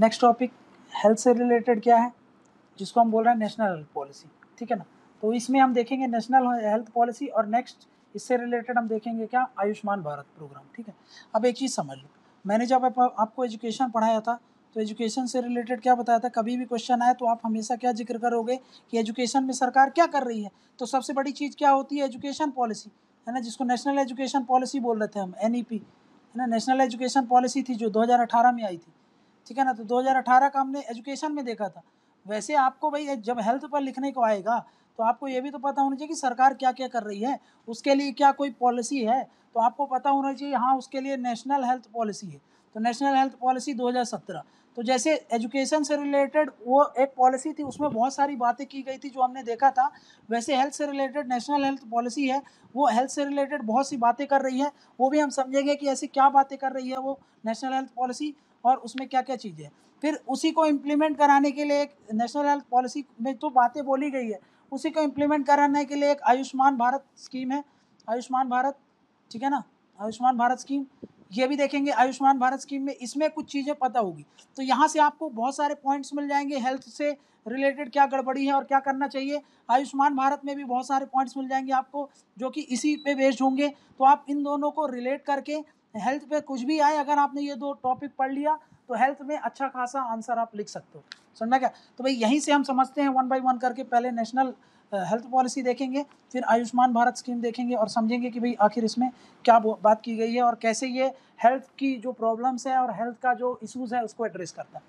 Next topic health से related क्या है, जिसको हम बोल रहे हैं नेशनल हेल्थ पॉलिसी, ठीक है ना। तो इसमें हम देखेंगे नेशनल हेल्थ पॉलिसी और नेक्स्ट इससे रिलेटेड हम देखेंगे क्या, आयुष्मान भारत प्रोग्राम, ठीक है। अब एक चीज़ समझ लो, मैंने जब आपको एजुकेशन पढ़ाया था तो एजुकेशन से रिलेटेड क्या बताया था, कभी भी क्वेश्चन आए तो आप हमेशा क्या जिक्र करोगे कि एजुकेशन में सरकार क्या कर रही है। तो सबसे बड़ी चीज़ क्या होती है, एजुकेशन पॉलिसी, है ना, जिसको नेशनल एजुकेशन पॉलिसी बोल रहे थे हम, NEP, है ना। नेशनल एजुकेशन पॉलिसी थी जो 2018 में आई थी, ठीक है ना। तो 2018 का हमने एजुकेशन में देखा था। वैसे आपको भाई जब हेल्थ पर लिखने को आएगा तो आपको ये भी तो पता होना चाहिए कि सरकार क्या क्या कर रही है, उसके लिए क्या कोई पॉलिसी है, तो आपको पता होना चाहिए हाँ उसके लिए नेशनल हेल्थ पॉलिसी है। तो नेशनल हेल्थ पॉलिसी 2017, तो जैसे एजुकेशन से रिलेटेड वो एक पॉलिसी थी, उसमें बहुत सारी बातें की गई थी जो हमने देखा था। वैसे हेल्थ से रिलेटेड नेशनल हेल्थ पॉलिसी है, वो हेल्थ से रिलेटेड बहुत सी बातें कर रही है, वो भी हम समझेंगे कि ऐसी क्या बातें कर रही है वो नेशनल हेल्थ पॉलिसी और उसमें क्या क्या चीज़ें हैं। फिर उसी को इम्प्लीमेंट कराने के लिए एक नेशनल हेल्थ पॉलिसी में तो बातें बोली गई है, उसी को इम्प्लीमेंट कराने के लिए एक आयुष्मान भारत स्कीम है, आयुष्मान भारत, ठीक है ना, आयुष्मान भारत स्कीम, ये भी देखेंगे। आयुष्मान भारत स्कीम में इसमें कुछ चीज़ें पता होगी, तो यहाँ से आपको बहुत सारे पॉइंट्स मिल जाएंगे हेल्थ से रिलेटेड क्या गड़बड़ी है और क्या करना चाहिए। आयुष्मान भारत में भी बहुत सारे पॉइंट्स मिल जाएंगे आपको जो कि इसी पे बेस्ड होंगे, तो आप इन दोनों को रिलेट करके हेल्थ पे कुछ भी आए, अगर आपने ये दो टॉपिक पढ़ लिया तो हेल्थ में अच्छा खासा आंसर आप लिख सकते हो, समझना क्या। तो भाई यहीं से हम समझते हैं वन बाय वन करके, पहले नेशनल हेल्थ पॉलिसी देखेंगे, फिर आयुष्मान भारत स्कीम देखेंगे और समझेंगे कि भाई आखिर इसमें क्या बात की गई है और कैसे ये हेल्थ की जो प्रॉब्लम्स है और हेल्थ का जो इश्यूज़ है उसको एड्रेस करता है,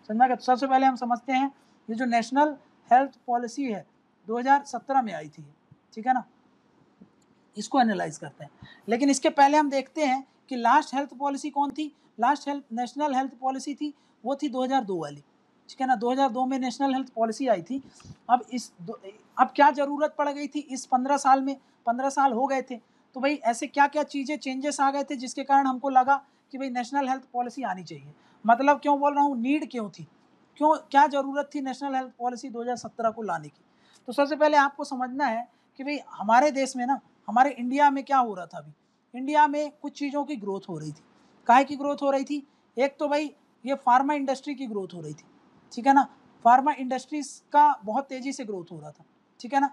समझना क्या। तो सबसे पहले हम समझते हैं ये जो नेशनल हेल्थ पॉलिसी है 2017 में आई थी, ठीक है ना, इसको एनालाइज करते हैं। लेकिन इसके पहले हम देखते हैं कि लास्ट हेल्थ पॉलिसी कौन थी। Last health national health policy थी वो थी 2002 वाली, ठीक है ना, 2002 में नेशनल हेल्थ पॉलिसी आई थी। अब क्या ज़रूरत पड़ गई थी इस 15 साल में, 15 साल हो गए थे, तो भाई ऐसे क्या क्या चीज़ें चेंजेस आ गए थे जिसके कारण हमको लगा कि भाई नेशनल हेल्थ पॉलिसी आनी चाहिए। मतलब क्यों बोल रहा हूँ, नीड क्यों थी, क्यों क्या ज़रूरत थी नेशनल हेल्थ पॉलिसी 2017 को लाने की। तो सबसे पहले आपको समझना है कि भाई हमारे देश में ना, हमारे इंडिया में क्या हो रहा था, अभी इंडिया में कुछ चीज़ों की ग्रोथ हो रही थी। काहे की ग्रोथ हो रही थी, एक तो भाई ये फार्मा इंडस्ट्री की ग्रोथ हो रही थी, ठीक है ना, फार्मा इंडस्ट्रीज का बहुत तेज़ी से ग्रोथ हो रहा था, ठीक है ना।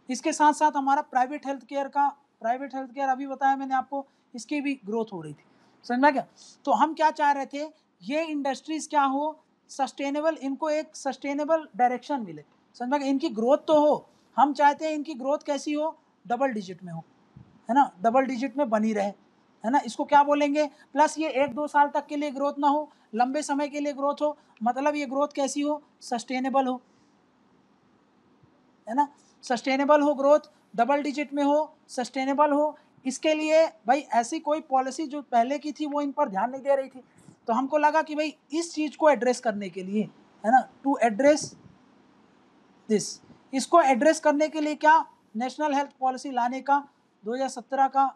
इसके साथ साथ हमारा प्राइवेट हेल्थ केयर अभी बताया मैंने आपको, इसकी भी ग्रोथ हो रही थी, समझना क्या। तो हम क्या चाह रहे थे, ये इंडस्ट्रीज क्या हो, सस्टेनेबल, इनको एक सस्टेनेबल डायरेक्शन मिले, समझना क्या, इनकी ग्रोथ तो हो, हम चाहते हैं इनकी ग्रोथ कैसी हो, डबल डिजिट में हो, है ना, डबल डिजिट में बनी रहे, है ना, इसको क्या बोलेंगे। प्लस ये 1-2 साल तक के लिए ग्रोथ ना हो, लंबे समय के लिए ग्रोथ हो, मतलब ये ग्रोथ कैसी हो, सस्टेनेबल हो, है ना, सस्टेनेबल हो ग्रोथ, डबल डिजिट में हो, सस्टेनेबल हो। इसके लिए भाई ऐसी कोई पॉलिसी जो पहले की थी वो इन पर ध्यान नहीं दे रही थी, तो हमको लगा कि भाई इस चीज़ को एड्रेस करने के लिए, है ना, टू एड्रेस दिस, इसको एड्रेस करने के लिए क्या, नेशनल हेल्थ पॉलिसी लाने का 2017 का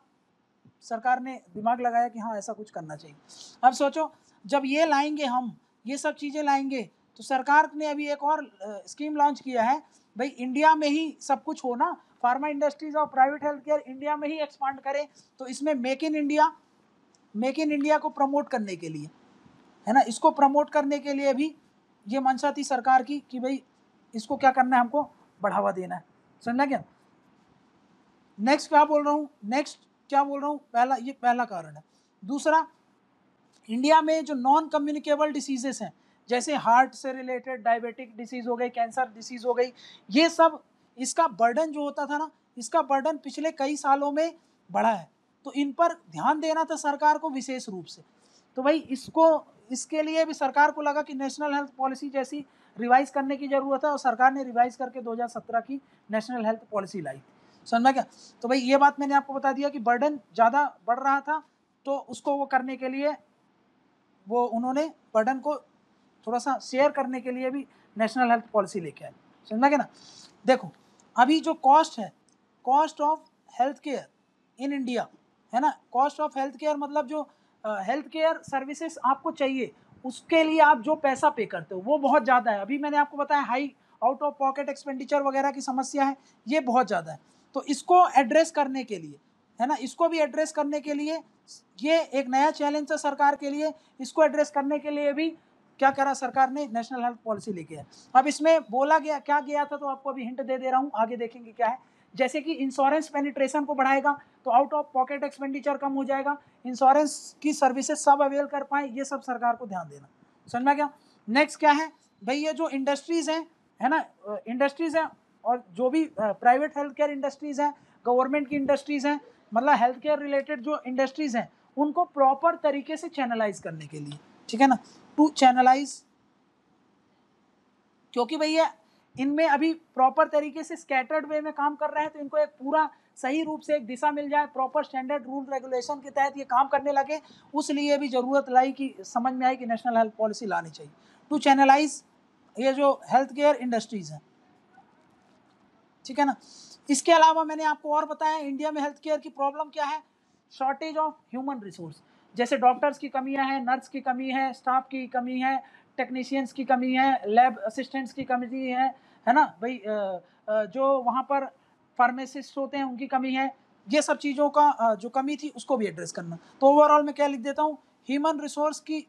सरकार ने दिमाग लगाया कि हाँ ऐसा कुछ करना चाहिए। अब सोचो, जब ये लाएंगे हम, ये सब चीज़ें लाएंगे, तो सरकार ने अभी एक और स्कीम लॉन्च किया है, भाई इंडिया में ही सब कुछ हो ना, फार्मा इंडस्ट्रीज और प्राइवेट हेल्थ केयर इंडिया में ही एक्सपांड करें। तो इसमें मेक इन इंडिया को प्रमोट करने के लिए, है ना, इसको प्रमोट करने के लिए भी ये मंशा थी सरकार की कि भाई इसको क्या करना है, हमको बढ़ावा देना है, समझना क्या। नेक्स्ट क्या बोल रहा हूँ, पहला, ये पहला कारण है। दूसरा, इंडिया में जो नॉन कम्युनिकेबल डिसीजेस हैं, जैसे हार्ट से रिलेटेड डायबिटिक डिसीज़ हो गई, कैंसर डिसीज़ हो गई, ये सब, इसका बर्डन जो होता था ना, इसका बर्डन पिछले कई सालों में बढ़ा है, तो इन पर ध्यान देना था सरकार को विशेष रूप से। तो भाई इसके लिए भी सरकार को लगा कि नेशनल हेल्थ पॉलिसी जैसी रिवाइज करने की ज़रूरत है, और सरकार ने रिवाइज करके 2017 की नेशनल हेल्थ पॉलिसी लाई, समझना क्या। तो भाई ये बात मैंने आपको बता दिया कि बर्डन ज़्यादा बढ़ रहा था, तो उसको वो करने के लिए वो उन्होंने बर्डन को थोड़ा सा शेयर करने के लिए भी नेशनल हेल्थ पॉलिसी लेके आए, समझना क्या ना। देखो अभी जो कॉस्ट है, cost of health care in India, है ना, कॉस्ट ऑफ हेल्थ केयर मतलब जो हेल्थ केयर सर्विसेज आपको चाहिए उसके लिए आप जो पैसा पे करते हो वो बहुत ज़्यादा है। अभी मैंने आपको बताया high out of pocket expenditure वगैरह की समस्या है, ये बहुत ज़्यादा है। तो इसको एड्रेस करने के लिए, है ना, इसको भी एड्रेस करने के लिए ये एक नया चैलेंज है सरकार के लिए। इसको एड्रेस करने के लिए भी क्या करा सरकार ने, नेशनल हेल्थ पॉलिसी लेके आया। अब इसमें बोला गया क्या गया था, तो आपको अभी हिंट दे रहा हूं, आगे देखेंगे क्या है। जैसे कि इंश्योरेंस पेनिट्रेशन को बढ़ाएगा, तो आउट ऑफ पॉकेट एक्सपेंडिचर कम हो जाएगा, इंश्योरेंस की सर्विसेज सब अवेल कर पाए, ये सब सरकार को ध्यान देना। समझ में क्या। नेक्स्ट क्या है भाई, ये जो इंडस्ट्रीज हैं, है ना, इंडस्ट्रीज हैं, और जो भी प्राइवेट हेल्थ केयर इंडस्ट्रीज हैं, गवर्नमेंट की इंडस्ट्रीज हैं, मतलब हेल्थ केयर रिलेटेड जो इंडस्ट्रीज हैं, उनको प्रॉपर तरीके से चैनलाइज करने के लिए, ठीक है ना, टू चैनलाइज, क्योंकि भैया इनमें अभी प्रॉपर तरीके से स्कैटर्ड वे में काम कर रहे हैं, तो इनको एक पूरा सही रूप से एक दिशा मिल जाए, प्रॉपर स्टैंडर्ड रूल रेगुलेशन के तहत ये काम करने लगे, उसलिए भी जरूरत लाई कि समझ में आई कि नेशनल हेल्थ पॉलिसी लानी चाहिए टू चैनलाइज ये जो हेल्थ केयर इंडस्ट्रीज हैं, ठीक है ना। इसके अलावा मैंने आपको और बताया इंडिया में हेल्थ केयर की प्रॉब्लम क्या है, शॉर्टेज ऑफ ह्यूमन रिसोर्स, जैसे डॉक्टर्स की कमियां हैं, नर्स की कमी है, स्टाफ की कमी है, टेक्नीशियंस की कमी है, लैब असिस्टेंट्स की कमी है ना भाई, जो वहाँ पर फार्मासिस्ट होते हैं उनकी कमी है, ये सब चीज़ों का जो कमी थी उसको भी एड्रेस करना। तो ओवरऑल मैं क्या लिख देता हूँ, ह्यूमन रिसोर्स की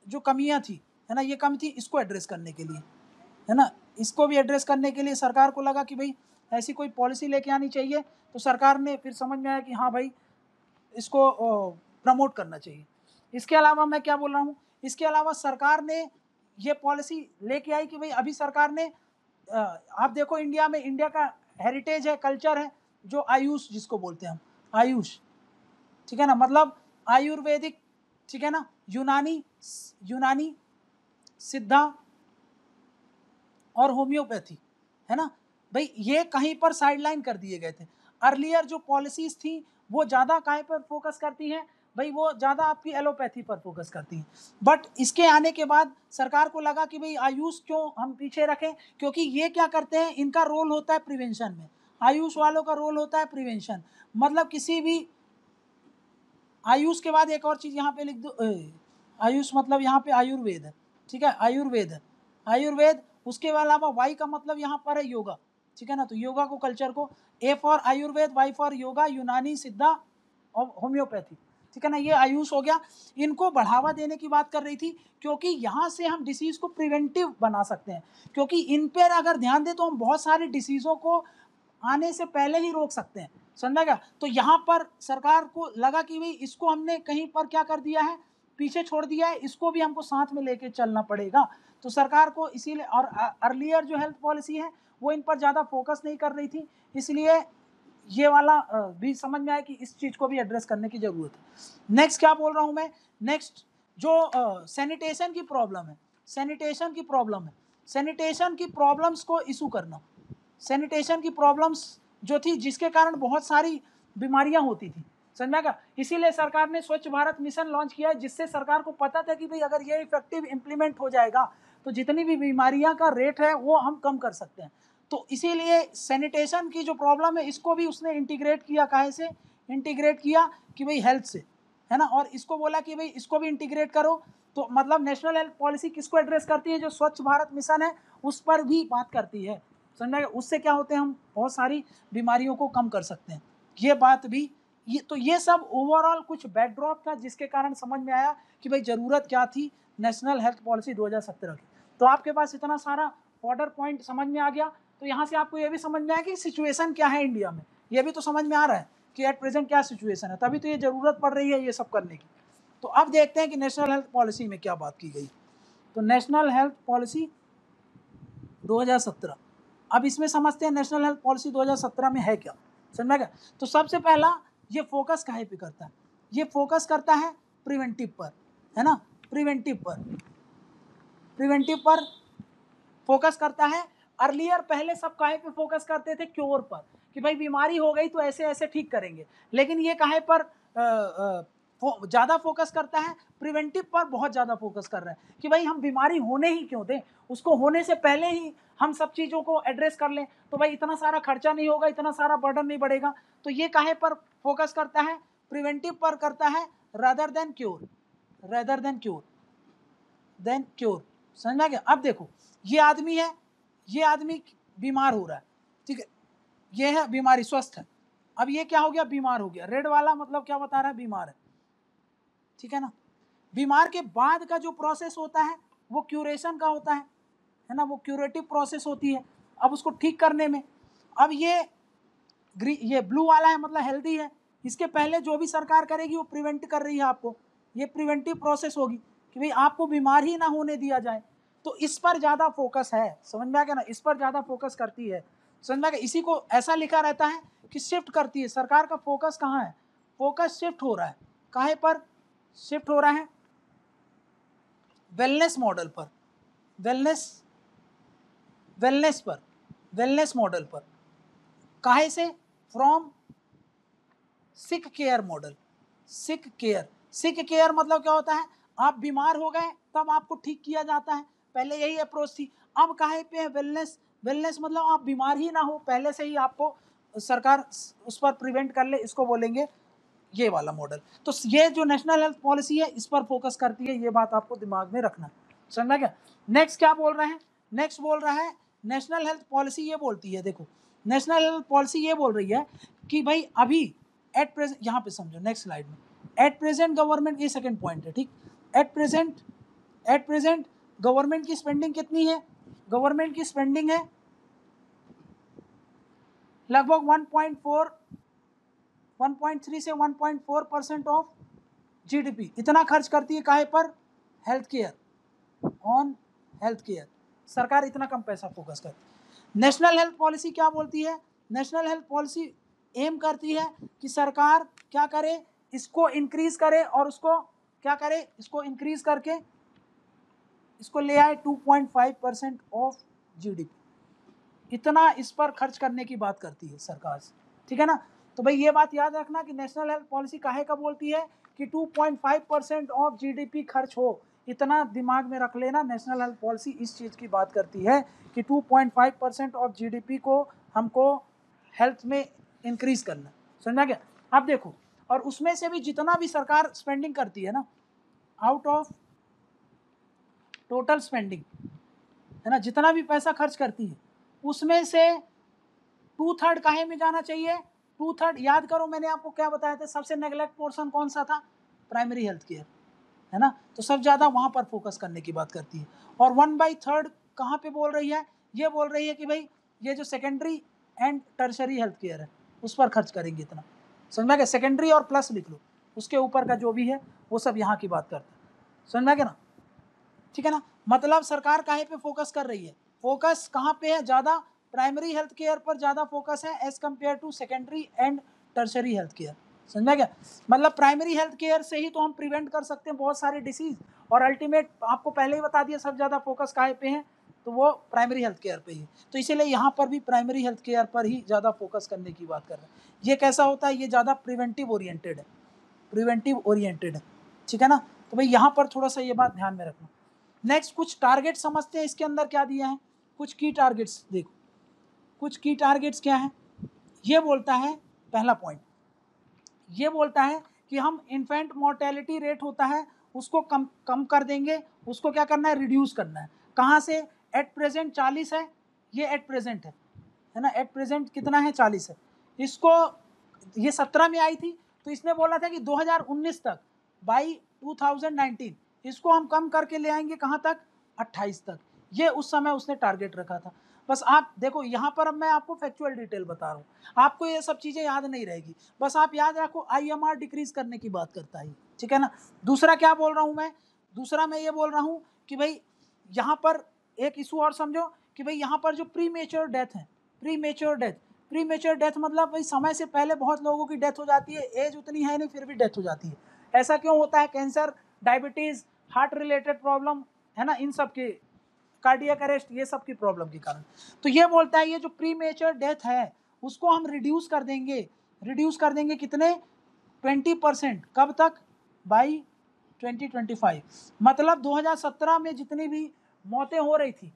जो कमियाँ थी, है ना, ये कमी थी, इसको एड्रेस करने के लिए, है ना, इसको भी एड्रेस करने के लिए सरकार को लगा कि भाई ऐसी कोई पॉलिसी लेके आनी चाहिए, तो सरकार ने फिर समझ में आया कि हाँ भाई इसको प्रमोट करना चाहिए। इसके अलावा मैं क्या बोल रहा हूँ, इसके अलावा सरकार ने ये पॉलिसी लेके आई कि भाई अभी सरकार ने आप देखो इंडिया में, इंडिया का हेरिटेज है, कल्चर है, जो आयुष जिसको बोलते हैं हम, आयुष, ठीक है ना, मतलब आयुर्वेदिक, ठीक है ना, यूनानी सिद्धा और होम्योपैथी, है ना भाई, ये कहीं पर साइडलाइन कर दिए गए थे। अर्लियर जो पॉलिसीज थी वो ज़्यादा काहे पर फोकस करती हैं भाई, वो ज़्यादा आपकी एलोपैथी पर फोकस करती हैं, बट इसके आने के बाद सरकार को लगा कि भाई आयुष क्यों हम पीछे रखें, क्योंकि ये क्या करते हैं, इनका रोल होता है प्रिवेंशन में, आयुष वालों का रोल होता है प्रिवेंशन, मतलब किसी भी, आयुष के बाद एक और चीज़ यहाँ पे लिख दो, आयुष मतलब यहाँ पे आयुर्वेद है, ठीक है, आयुर्वेद है, आयुर्वेद, उसके अलावा वाई का मतलब यहाँ पर है योगा, ठीक है ना, तो योगा को, कल्चर को, A for Ayurveda, Y for yoga, Unani Siddha और होम्योपैथी, ठीक है ना, ये आयुष हो गया। इनको बढ़ावा देने की बात कर रही थी, क्योंकि यहाँ से हम डिसीज़ को प्रिवेंटिव बना सकते हैं, क्योंकि इन पर अगर ध्यान दें तो हम बहुत सारी डिसीज़ों को आने से पहले ही रोक सकते हैं, समझा क्या। तो यहाँ पर सरकार को लगा कि भाई इसको हमने कहीं पर क्या कर दिया है, पीछे छोड़ दिया है, इसको भी हमको साथ में लेके चलना पड़ेगा। तो सरकार को इसीलिए, और अर्लियर जो हेल्थ पॉलिसी है वो इन पर ज़्यादा फोकस नहीं कर रही थी, इसलिए ये वाला भी समझ में आया कि इस चीज़ को भी एड्रेस करने की ज़रूरत है। नेक्स्ट क्या बोल रहा हूँ मैं, नेक्स्ट जो सैनिटेशन की प्रॉब्लम है, सैनिटेशन की प्रॉब्लम है, सैनिटेशन की प्रॉब्लम्स को इशू करना, सैनिटेशन की प्रॉब्लम्स जो थी जिसके कारण बहुत सारी बीमारियां होती थी, समझा क्या। इसीलिए सरकार ने स्वच्छ भारत मिशन लॉन्च किया है, जिससे सरकार को पता था कि भाई अगर ये इफेक्टिव इम्प्लीमेंट हो जाएगा तो जितनी भी बीमारियां का रेट है वो हम कम कर सकते हैं। तो इसीलिए सैनिटेशन की जो प्रॉब्लम है इसको भी उसने इंटीग्रेट किया, काहे से इंटीग्रेट किया कि भाई हेल्थ से, है ना, और इसको बोला कि भाई इसको भी इंटीग्रेट करो। तो मतलब नेशनल हेल्थ पॉलिसी किसको एड्रेस करती है, जो स्वच्छ भारत मिशन है उस पर भी बात करती है, समझा। उससे क्या होते हैं, हम बहुत सारी बीमारियों को कम कर सकते हैं, ये बात भी, ये सब ओवरऑल कुछ बैकड्रॉप था जिसके कारण समझ में आया कि भाई ज़रूरत क्या थी नेशनल हेल्थ पॉलिसी 2017 की। तो आपके पास इतना सारा बॉर्डर पॉइंट समझ में आ गया, तो यहाँ से आपको ये भी समझ में आया कि सिचुएशन क्या है इंडिया में, ये भी तो समझ में आ रहा है कि एट प्रेजेंट क्या सिचुएशन है, तभी तो ये ज़रूरत पड़ रही है ये सब करने की। तो अब देखते हैं कि नेशनल हेल्थ पॉलिसी में क्या बात की गई। तो नेशनल हेल्थ पॉलिसी 2017, अब इसमें समझते हैं नेशनल हेल्थ पॉलिसी 2017 में है क्या, समझा क्या। तो सबसे पहला ये फोकस काहे पे करता है, ये फोकस करता है प्रिवेंटिव पर, है ना, प्रिवेंटिव पर फोकस करता है। अर्लियर पहले सब काहे पे फोकस करते थे, क्योर पर, कि भाई बीमारी हो गई तो ऐसे ऐसे ठीक करेंगे, लेकिन ये काहे पर ज़्यादा फोकस करता है, प्रिवेंटिव पर बहुत ज़्यादा फोकस कर रहा है कि भाई हम बीमारी होने ही क्यों दें, उसको होने से पहले ही हम सब चीज़ों को एड्रेस कर लें, तो भाई इतना सारा खर्चा नहीं होगा, इतना सारा बर्डन नहीं बढ़ेगा। तो ये काहे पर फोकस करता है, प्रिवेंटिव पर करता है, rather than cure, rather than cure, than cure, समझ गया। अब देखो ये आदमी है, ये आदमी बीमार हो रहा है, ठीक है, ये है बीमारी, स्वस्थ है, अब ये क्या हो गया, बीमार हो गया, रेड वाला मतलब क्या बता रहा है, बीमार है, ठीक है ना। बीमार के बाद का जो प्रोसेस होता है वो क्यूरेशन का होता है ना, वो क्यूरेटिव प्रोसेस होती है। अब उसको ठीक करने में, अब ये ब्लू वाला है मतलब हेल्दी है, इसके पहले जो भी सरकार करेगी वो प्रिवेंट कर रही है आपको, ये प्रिवेंटिव प्रोसेस होगी कि भाई आपको बीमार ही ना होने दिया जाए, तो इस पर ज़्यादा फोकस है, समझ में आ गया ना, इस पर ज़्यादा फोकस करती है, समझ में आ गया। इसी को ऐसा लिखा रहता है कि शिफ्ट करती है, सरकार का फोकस कहाँ है, फोकस शिफ्ट हो रहा है, काहे पर शिफ्ट हो रहा है, वेलनेस मॉडल पर, वेलनेस मॉडल पर, काहे से, from sick care model, sick care मतलब क्या होता है, आप बीमार हो गए तब आपको ठीक किया जाता है, पहले यही अप्रोच थी। अब काहे पे है, वेलनेस मतलब आप बीमार ही ना हो, पहले से ही आपको सरकार उस पर प्रिवेंट कर ले, इसको बोलेंगे ये वाला मॉडल। तो ये जो नेशनल हेल्थ पॉलिसी है इस पर फोकस करती है, ये बात आपको दिमाग में रखना, समझा क्या। नेक्स्ट क्या बोल रहे हैं, नेक्स्ट बोल रहा है नेशनल हेल्थ पॉलिसी ये बोलती है, देखो नेशनल हेल्थ पॉलिसी ये बोल रही है कि भाई अभी एट प्रेजेंट, यहाँ पे समझो नेक्स्ट स्लाइड में, एट प्रेजेंट गवर्नमेंट, ये सेकंड पॉइंट है, ठीक। एट प्रेजेंट गवर्नमेंट की स्पेंडिंग कितनी है, गवर्नमेंट की स्पेंडिंग है लगभग 1.3 से 1.4% ऑफ जीडीपी, इतना खर्च करती है काहे पर, health care, on health care, सरकार इतना कम पैसा फोकस करती है। नेशनल हेल्थ पॉलिसी क्या बोलती है, नेशनल हेल्थ पॉलिसी एम करती है कि सरकार क्या करे, इसको इंक्रीज करे, और उसको क्या करे, इसको इंक्रीज करके इसको ले आए 2.5% ऑफ जीडीपी, इतना इस पर खर्च करने की बात करती है सरकार से, ठीक है ना। तो भाई ये बात याद रखना कि नेशनल हेल्थ पॉलिसी काहे का बोलती है कि 2.5% ऑफ जीडीपी खर्च हो, इतना दिमाग में रख लेना, नेशनल हेल्थ पॉलिसी इस चीज़ की बात करती है कि 2.5% ऑफ जीडीपी को हमको हेल्थ में इंक्रीज करना, समझा क्या। अब देखो, और उसमें से भी जितना भी सरकार स्पेंडिंग करती है ना, आउट ऑफ टोटल स्पेंडिंग, है ना, जितना भी पैसा खर्च करती है उसमें से 2/3 काहे में जाना चाहिए, 2/3 याद करो मैंने आपको क्या बताया था, सबसे नेगलेक्ट पोर्शन कौन सा था, प्राइमरी हेल्थ केयर, है ना, तो सब ज़्यादा वहाँ पर फोकस करने की बात करती है। और 1/3 कहाँ पे बोल रही है, ये बोल रही है कि भाई ये जो secondary and tertiary health care है उस पर खर्च करेंगे इतना, समझ में गया, सेकेंडरी और प्लस लिख लो, उसके ऊपर का जो भी है वो सब यहाँ की बात करता है, समझ में गया ना, ठीक है ना। मतलब सरकार काहे पे फोकस कर रही है, फोकस कहाँ पे है ज़्यादा, प्राइमरी हेल्थ केयर पर ज़्यादा फोकस है as compared to secondary and tertiary health care, समझा क्या। मतलब प्राइमरी हेल्थ केयर से ही तो हम प्रिवेंट कर सकते हैं बहुत सारे डिसीज, और अल्टीमेट आपको पहले ही बता दिया सब ज़्यादा फोकस काहे पे है, तो वो प्राइमरी हेल्थ केयर पे ही, तो इसीलिए यहाँ पर भी प्राइमरी हेल्थ केयर पर ही ज़्यादा फोकस करने की बात कर रहे हैं। ये कैसा होता है, ये ज़्यादा प्रिवेंटिव ओरिएंटेड है, ठीक है ना। तो भाई यहाँ पर थोड़ा सा ये बात ध्यान में रखना। नेक्स्ट कुछ टारगेट समझते हैं, इसके अंदर क्या दिया है, कुछ की टारगेट्स देखो, कुछ की टारगेट्स क्या है, ये बोलता है पहला पॉइंट, ये बोलता है कि हम इन्फेंट मोर्टेलिटी रेट होता है उसको कम कर देंगे, उसको क्या करना है, रिड्यूस करना है, कहाँ से, एट प्रेजेंट 40 है, ये एट प्रेजेंट है ना, एट प्रेजेंट कितना है, 40 है, इसको ये 17 में आई थी, तो इसने बोला था कि 2019 तक, बाई 2019 इसको हम कम करके ले आएंगे कहाँ तक, 28 तक, ये उस समय उसने टारगेट रखा था। बस आप देखो यहाँ पर अब मैं आपको फैक्चुअल डिटेल बता रहा हूँ, आपको ये सब चीज़ें याद नहीं रहेगी, बस आप याद रखो IMR डिक्रीज करने की बात करता है, ठीक है ना। दूसरा क्या बोल रहा हूँ मैं, दूसरा मैं ये बोल रहा हूँ कि भाई यहाँ पर एक इशू और समझो कि भाई यहाँ पर जो प्रीमेच्योर डेथ है, प्रीमेच्योर डेथ मतलब भाई समय से पहले बहुत लोगों की डेथ हो जाती है, एज उतनी है नहीं फिर भी डेथ हो जाती है, ऐसा क्यों होता है, cancer, diabetes, heart related problem, है ना, इन सब के, कार्डियक अरेस्ट, ये सब की प्रॉब्लम के कारण। तो ये बोलता है ये जो प्रीमेच्योर डेथ है उसको हम रिड्यूस कर देंगे कितने, 20%, कब तक, बाई 2025, मतलब 2017 में जितनी भी मौतें हो रही थी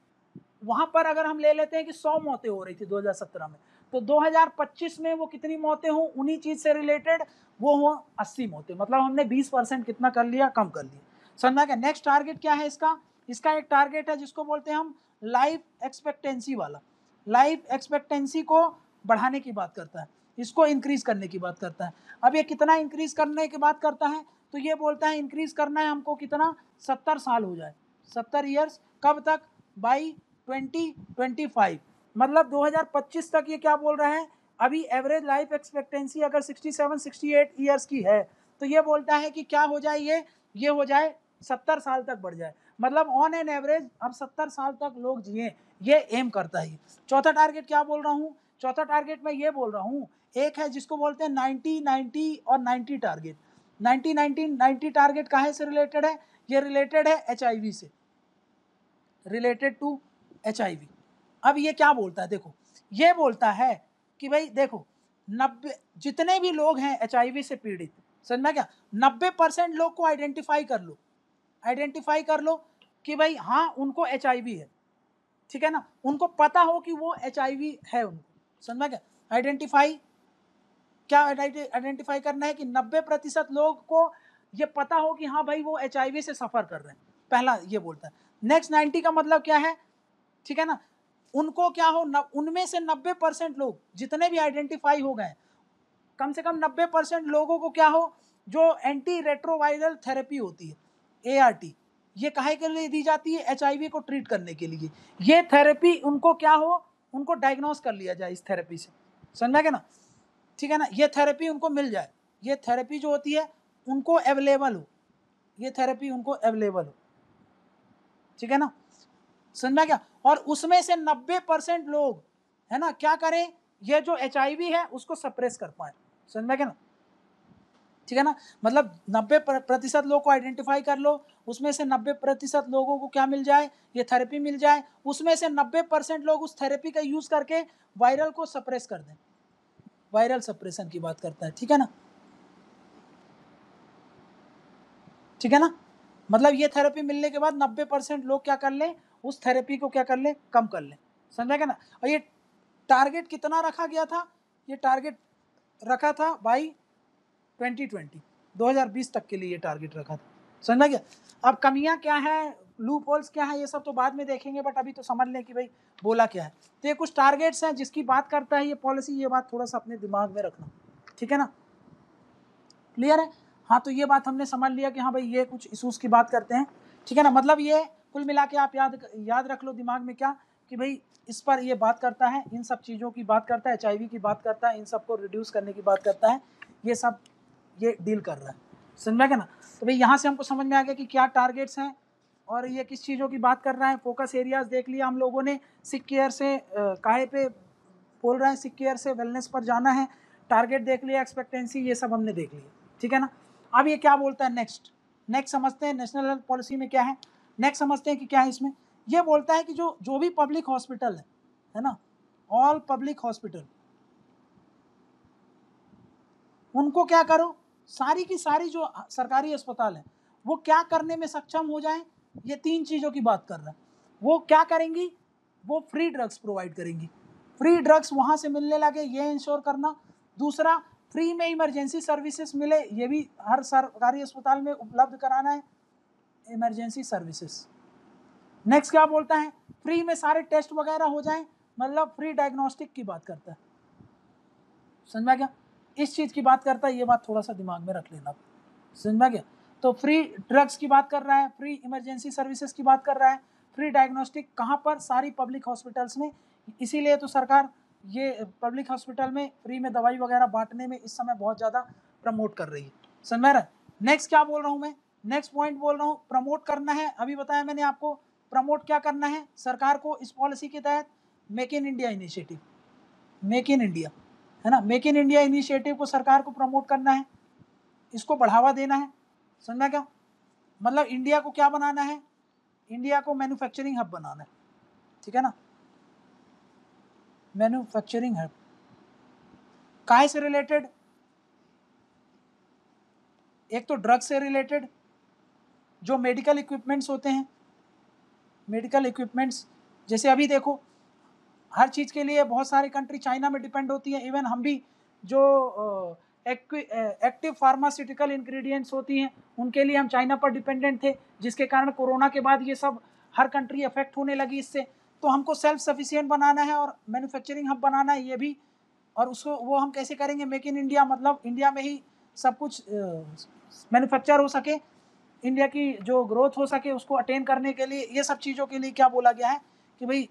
वहाँ पर अगर हम ले लेते हैं कि 100 मौतें हो रही थी 2017 में, तो 2025 में वो कितनी मौतें हों उन्हीं चीज़ से रिलेटेड, वो हो 80 मौतें, मतलब हमने 20% कितना कर लिया, कम कर लिया, समझा क्या। नेक्स्ट टारगेट क्या है इसका, इसका एक टारगेट है जिसको बोलते हैं हम लाइफ एक्सपेक्टेंसी वाला, लाइफ एक्सपेक्टेंसी को बढ़ाने की बात करता है, इसको इंक्रीज करने की बात करता है। अब ये कितना इंक्रीज करने की बात करता है, तो ये बोलता है इंक्रीज करना है हमको कितना, 70 साल हो जाए, 70 ईयर्स, कब तक? बाई 2025, मतलब 2025 तक ये क्या बोल रहा है, अभी एवरेज लाइफ एक्सपेक्टेंसी अगर 67-68 ईयर्स की है, तो ये बोलता है कि क्या हो जाए, ये हो जाए 70 साल तक बढ़ जाए, मतलब ऑन एन एवरेज अब 70 साल तक लोग जिए, ये एम करता है। चौथा टारगेट क्या बोल रहा हूँ, चौथा टारगेट मैं ये बोल रहा हूँ, एक है जिसको बोलते हैं 90-90 और 90 टारगेट। 90-90 टारगेट काहे से रिलेटेड है, ये रिलेटेड है HIV से, रिलेटेड टू HIV। अब ये क्या बोलता है, देखो ये बोलता है कि भाई देखो 90 जितने भी लोग हैं HIV से पीड़ित, समझना क्या, 90% लोग को आइडेंटिफाई कर लो, आइडेंटिफाई कर लो कि भाई हाँ उनको HIV है, ठीक है ना, उनको पता हो कि वो HIV है उनको, समझना क्या, आइडेंटिफाई, क्या आइडेंटिफाई करना है कि 90% लोग को ये पता हो कि हाँ भाई वो HIV से सफ़र कर रहे हैं, पहला ये बोलता है। नेक्स्ट 90 का मतलब क्या है, ठीक है ना, उनको क्या हो, उनमें से 90% लोग जितने भी आइडेंटिफाई हो गए, कम से कम 90% लोगों को क्या हो, जो एंटी रेट्रोवायरल थेरेपी होती है ART, ये काहे के लिए दी जाती है, HIV को ट्रीट करने के लिए, ये थेरेपी उनको क्या हो, उनको डायग्नोस कर लिया जाए इस थेरेपी से, समझा क्या ना, ठीक है ना, ये थेरेपी उनको मिल जाए, ये थेरेपी जो होती है उनको अवेलेबल हो, ये थेरेपी उनको अवेलेबल हो, ठीक है ना, समझा क्या, और उसमें से 90% लोग है ना क्या करें, ये जो HIV है उसको सप्रेस कर पाए, समझा क्या ना, ठीक है ना, मतलब 90% लोग को आइडेंटिफाई कर लो, उसमें से 90% लोगों को क्या मिल जाए, ये थेरेपी मिल जाए, उसमें से 90% लोग उस थेरेपी का यूज करके वायरल को सप्रेस कर दें, वायरल सप्रेशन की बात करता है, ठीक है ना, ठीक है ना, मतलब ये थेरेपी मिलने के बाद 90% लोग क्या कर लें, उस थेरेपी को क्या कर लें, कम कर लें, समझा क्या ना। और ये टारगेट कितना रखा गया था, ये टारगेट रखा था बाई 2020 तक के लिए ये टारगेट रखा था, समझा क्या। अब कमियां क्या है, लूप होल्स क्या है, ये सब तो बाद में देखेंगे, बट अभी तो समझ लें कि भाई बोला क्या है। तो ये कुछ टारगेट्स हैं जिसकी बात करता है ये पॉलिसी, ये बात थोड़ा सा अपने दिमाग में रखना, ठीक है ना, क्लियर है। हाँ तो ये बात हमने समझ लिया कि हाँ भाई ये कुछ इशूज़ की बात करते हैं, ठीक है ना, मतलब ये कुल मिला के आप याद रख लो दिमाग में क्या, कि भाई इस पर ये बात करता है, इन सब चीज़ों की बात करता है, HIV की बात करता है, इन सब को रिड्यूस करने की बात करता है, ये सब ये डील कर रहा है, समझा क्या ना। तो भाई यहाँ से हमको समझ में आ गया कि क्या टारगेट्स हैं और ये किस चीज़ों की बात कर रहा है। फोकस एरियाज देख लिया हम लोगों ने, सिक केयर से काहे पे बोल रहे हैं, सिक केयर से वेलनेस पर जाना है, टारगेट देख लिया, एक्सपेक्टेंसी, ये सब हमने देख लिया, ठीक है ना। अब ये क्या बोलता है नेक्स्ट समझते हैं नेशनल हेल्थ पॉलिसी में क्या है, नेक्स्ट समझते हैं कि क्या है इसमें। ये बोलता है कि जो भी पब्लिक हॉस्पिटल है ना, ऑल पब्लिक हॉस्पिटल, उनको क्या करो, सारी की सारी जो सरकारी अस्पताल है वो क्या करने में सक्षम हो जाए, ये 3 चीज़ों की बात कर रहा है। वो क्या करेंगी, वो फ्री ड्रग्स प्रोवाइड करेंगी, फ्री ड्रग्स वहाँ से मिलने लगे ये इंश्योर करना। दूसरा, फ्री में इमरजेंसी सर्विसेज मिले, ये भी हर सरकारी अस्पताल में उपलब्ध कराना है इमरजेंसी सर्विसेज। नेक्स्ट क्या बोलता है, फ्री में सारे टेस्ट वगैरह हो जाएं, मतलब फ्री डायग्नोस्टिक की बात करता है, समझ में क्या, इस चीज़ की बात करता है, ये बात थोड़ा सा दिमाग में रख लेना, समझ में क्या। तो फ्री ड्रग्स की बात कर रहा है, फ्री इमरजेंसी सर्विसेज की बात कर रहा है, फ्री डायग्नोस्टिक कहाँ पर, सारी पब्लिक हॉस्पिटल्स में। इसीलिए तो सरकार ये पब्लिक हॉस्पिटल में फ्री में दवाई वगैरह बांटने में इस समय बहुत ज़्यादा प्रमोट कर रही है, समझ में रहा है। नेक्स्ट क्या बोल रहा हूँ मैं, नेक्स्ट पॉइंट बोल रहा हूँ, प्रमोट करना है, अभी बताया मैंने आपको, प्रमोट क्या करना है सरकार को इस पॉलिसी के तहत, make in India initiative, make in India है ना, मेक इन इंडिया इनिशिएटिव को सरकार को प्रमोट करना है, इसको बढ़ावा देना है, समझना क्या, मतलब इंडिया को क्या बनाना है, इंडिया को मैन्युफैक्चरिंग हब बनाना है, ठीक है ना, मैन्युफैक्चरिंग हब काहे से रिलेटेड, एक तो ड्रग से रिलेटेड, जो मेडिकल इक्विपमेंट्स होते हैं, मेडिकल इक्विपमेंट्स, जैसे अभी देखो हर चीज़ के लिए बहुत सारी कंट्री चाइना में डिपेंड होती है, इवन हम भी जो एक्टिव फार्मास्यूटिकल इंग्रेडिएंट्स होती हैं उनके लिए हम चाइना पर डिपेंडेंट थे, जिसके कारण कोरोना के बाद ये सब हर कंट्री अफेक्ट होने लगी इससे। तो हमको सेल्फ सफिशिएंट बनाना है और मैन्युफैक्चरिंग हब बनाना है ये भी, और उसको वो हम कैसे करेंगे, मेक इन इंडिया, मतलब इंडिया में ही सब कुछ मैन्युफैक्चर हो सके, इंडिया की जो ग्रोथ हो सके उसको अटेन करने के लिए, ये सब चीज़ों के लिए क्या बोला गया है कि भाई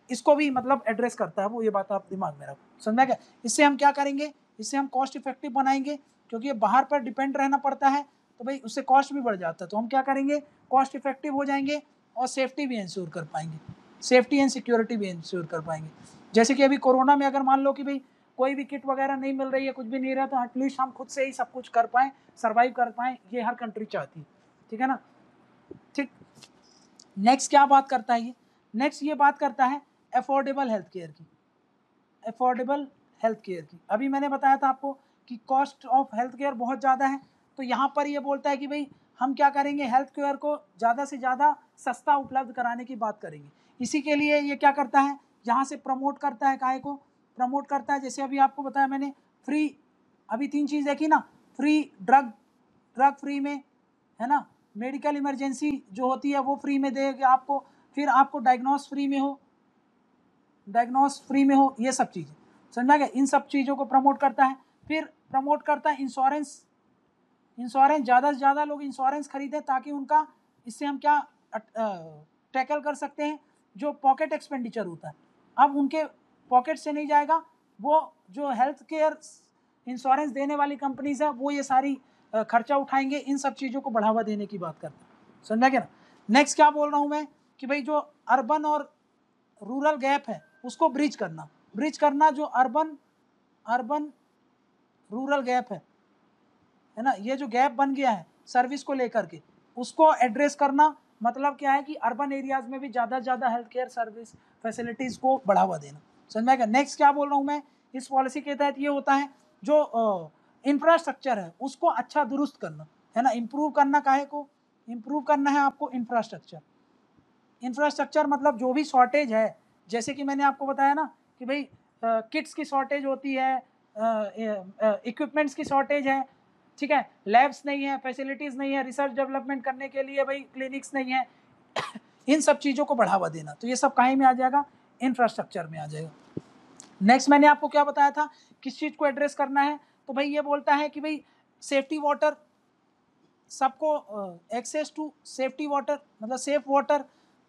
इसको भी मतलब एड्रेस करता है वो, ये बात आप दिमाग में रखो, समझा क्या। इससे हम क्या करेंगे, इससे हम कॉस्ट इफेक्टिव बनाएंगे, क्योंकि ये बाहर पर डिपेंड रहना पड़ता है तो भाई उससे कॉस्ट भी बढ़ जाता है। तो हम क्या करेंगे, कॉस्ट इफेक्टिव हो जाएंगे और सेफ्टी भी इंश्योर कर पाएंगे, सेफ्टी एंड सिक्योरिटी भी इंश्योर कर पाएंगे। जैसे कि अभी कोरोना में अगर मान लो कि भाई कोई भी किट वगैरह नहीं मिल रही है, कुछ भी नहीं रहा, तो एटलीस्ट हम खुद से ही सब कुछ कर पाएँ, सर्वाइव कर पाएँ, ये हर कंट्री चाहती है, ठीक है ना। ठीक, नेक्स्ट क्या बात करता है ये, नेक्स्ट ये बात करता है अफोर्डेबल हेल्थ केयर की, अफोर्डेबल हेल्थ केयर की। अभी मैंने बताया था आपको कि कॉस्ट ऑफ हेल्थ केयर बहुत ज़्यादा है, तो यहाँ पर ये बोलता है कि भाई हम क्या करेंगे, हेल्थ केयर को ज़्यादा से ज़्यादा सस्ता उपलब्ध कराने की बात करेंगे। इसी के लिए ये क्या करता है, यहाँ से प्रमोट करता है, काहे को प्रमोट करता है, जैसे अभी आपको बताया मैंने, फ्री, अभी 3 चीज़ देखी ना, फ्री ड्रग फ्री में, है ना, मेडिकल इमरजेंसी जो होती है वो फ्री में देगा आपको, फिर आपको डायग्नोस फ्री में हो, ये सब चीज़ें समझा गया। इन सब चीज़ों को प्रमोट करता है। फिर प्रमोट करता है इंश्योरेंस, ज़्यादा से ज़्यादा लोग इंश्योरेंस खरीदें, ताकि उनका, इससे हम क्या टैकल कर सकते हैं, जो पॉकेट एक्सपेंडिचर होता है, अब उनके पॉकेट से नहीं जाएगा, वो जो हेल्थ केयर इंश्योरेंस देने वाली कंपनीज है वो ये सारी खर्चा उठाएंगे। इन सब चीज़ों को बढ़ावा देने की बात करता है, समझा क्या ना। नेक्स्ट क्या बोल रहा हूँ मैं कि भाई जो अर्बन और रूरल गैप है उसको ब्रिज करना, जो अर्बन रूरल गैप है ना, ये जो गैप बन गया है सर्विस को लेकर के, उसको एड्रेस करना। मतलब क्या है कि अर्बन एरियाज में भी ज़्यादा से ज़्यादा हेल्थ केयर सर्विस फैसिलिटीज़ को बढ़ावा देना, समझ में आएगा। नेक्स्ट क्या बोल रहा हूँ मैं, इस पॉलिसी के तहत ये होता है जो इंफ्रास्ट्रक्चर है उसको अच्छा दुरुस्त करना, है ना, इम्प्रूव करना, काहे को इम्प्रूव करना है आपको, इंफ्रास्ट्रक्चर मतलब जो भी शॉर्टेज है, जैसे कि मैंने आपको बताया ना कि भाई किट्स की शॉर्टेज होती है, इक्विपमेंट्स की शॉर्टेज है, ठीक है, लैब्स नहीं है, फैसिलिटीज़ नहीं है, रिसर्च डेवलपमेंट करने के लिए भाई क्लिनिक्स नहीं है, इन सब चीज़ों को बढ़ावा देना, तो ये सब कहीं में आ जाएगा, इंफ्रास्ट्रक्चर में आ जाएगा। नेक्स्ट मैंने आपको क्या बताया था, किस चीज़ को एड्रेस करना है, तो भाई ये बोलता है कि भाई सेफ्टी वाटर, सबको एक्सेस टू सेफ्टी वाटर, मतलब सेफ वाटर,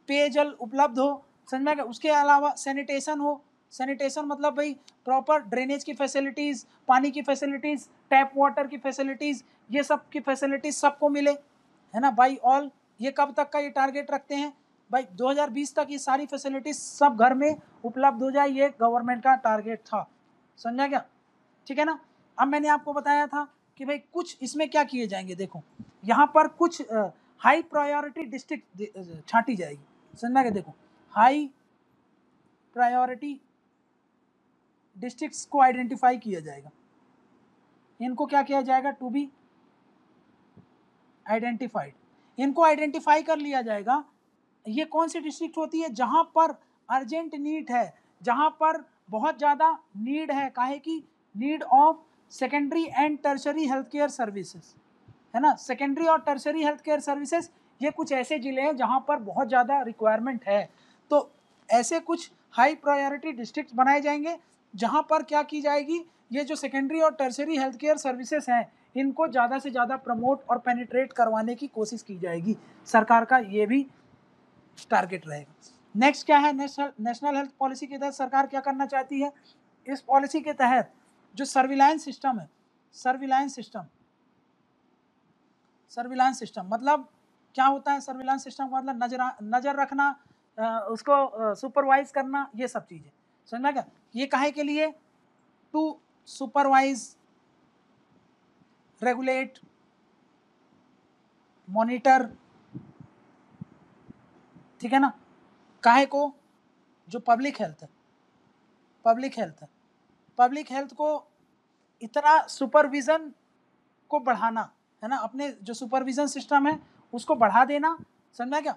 पेयजल उपलब्ध हो, समझ में आ गया। उसके अलावा सैनिटेशन हो, सैनिटेशन मतलब भाई प्रॉपर ड्रेनेज की फैसिलिटीज़, पानी की फैसिलिटीज़, टैप वाटर की फैसिलिटीज़, ये सब की फैसिलिटीज़ सबको मिले, है ना, बाई ऑल। ये कब तक का ये टारगेट रखते हैं भाई, 2020 तक ये सारी फैसिलिटीज़ सब घर में उपलब्ध हो जाए, ये गवर्नमेंट का टारगेट था, समझा क्या, ठीक है ना। अब मैंने आपको बताया था कि भाई कुछ इसमें क्या किए जाएंगे, देखो यहाँ पर कुछ हाई प्रायोरिटी डिस्ट्रिक्ट छांटी जाएगी, समझना क्या, देखो हाई प्रायोरिटी डिस्ट्रिक्ट्स को आइडेंटिफाई किया जाएगा, इनको क्या किया जाएगा, टू बी आइडेंटिफाइड, इनको आइडेंटिफाई कर लिया जाएगा। ये कौन सी डिस्ट्रिक्ट होती है, जहाँ पर अर्जेंट नीड है, जहाँ पर बहुत ज़्यादा नीड है, काहे की need of secondary and tertiary health care services, है ना, सेकेंडरी और टर्शरी हेल्थ केयर सर्विसेज, ये कुछ ऐसे ज़िले हैं जहाँ पर बहुत ज़्यादा रिक्वायरमेंट है। तो ऐसे कुछ हाई प्रायोरिटी डिस्ट्रिक्ट बनाए जाएंगे जहाँ पर क्या की जाएगी, ये जो सेकेंडरी और टर्शरी हेल्थ केयर सर्विसेज हैं इनको ज़्यादा से ज़्यादा प्रमोट और पेनिट्रेट करवाने की कोशिश की जाएगी। सरकार का ये भी टारगेट रहेगा। नेक्स्ट क्या है, नेशनल हेल्थ पॉलिसी के तहत सरकार क्या करना चाहती है, इस पॉलिसी के तहत जो सर्विलांस सिस्टम है, सर्विलांस सिस्टम मतलब क्या होता है, सर्विलांस सिस्टम का मतलब नज़र रखना, उसको सुपरवाइज करना, ये सब चीज़ें, समझना क्या। ये काहे के लिए, टू सुपरवाइज, रेगुलेट, मॉनिटर, ठीक है ना, काहे को, जो पब्लिक हेल्थ को इतना सुपरविज़न को बढ़ाना, है ना, अपने जो सुपरविज़न सिस्टम है उसको बढ़ा देना, समझा क्या,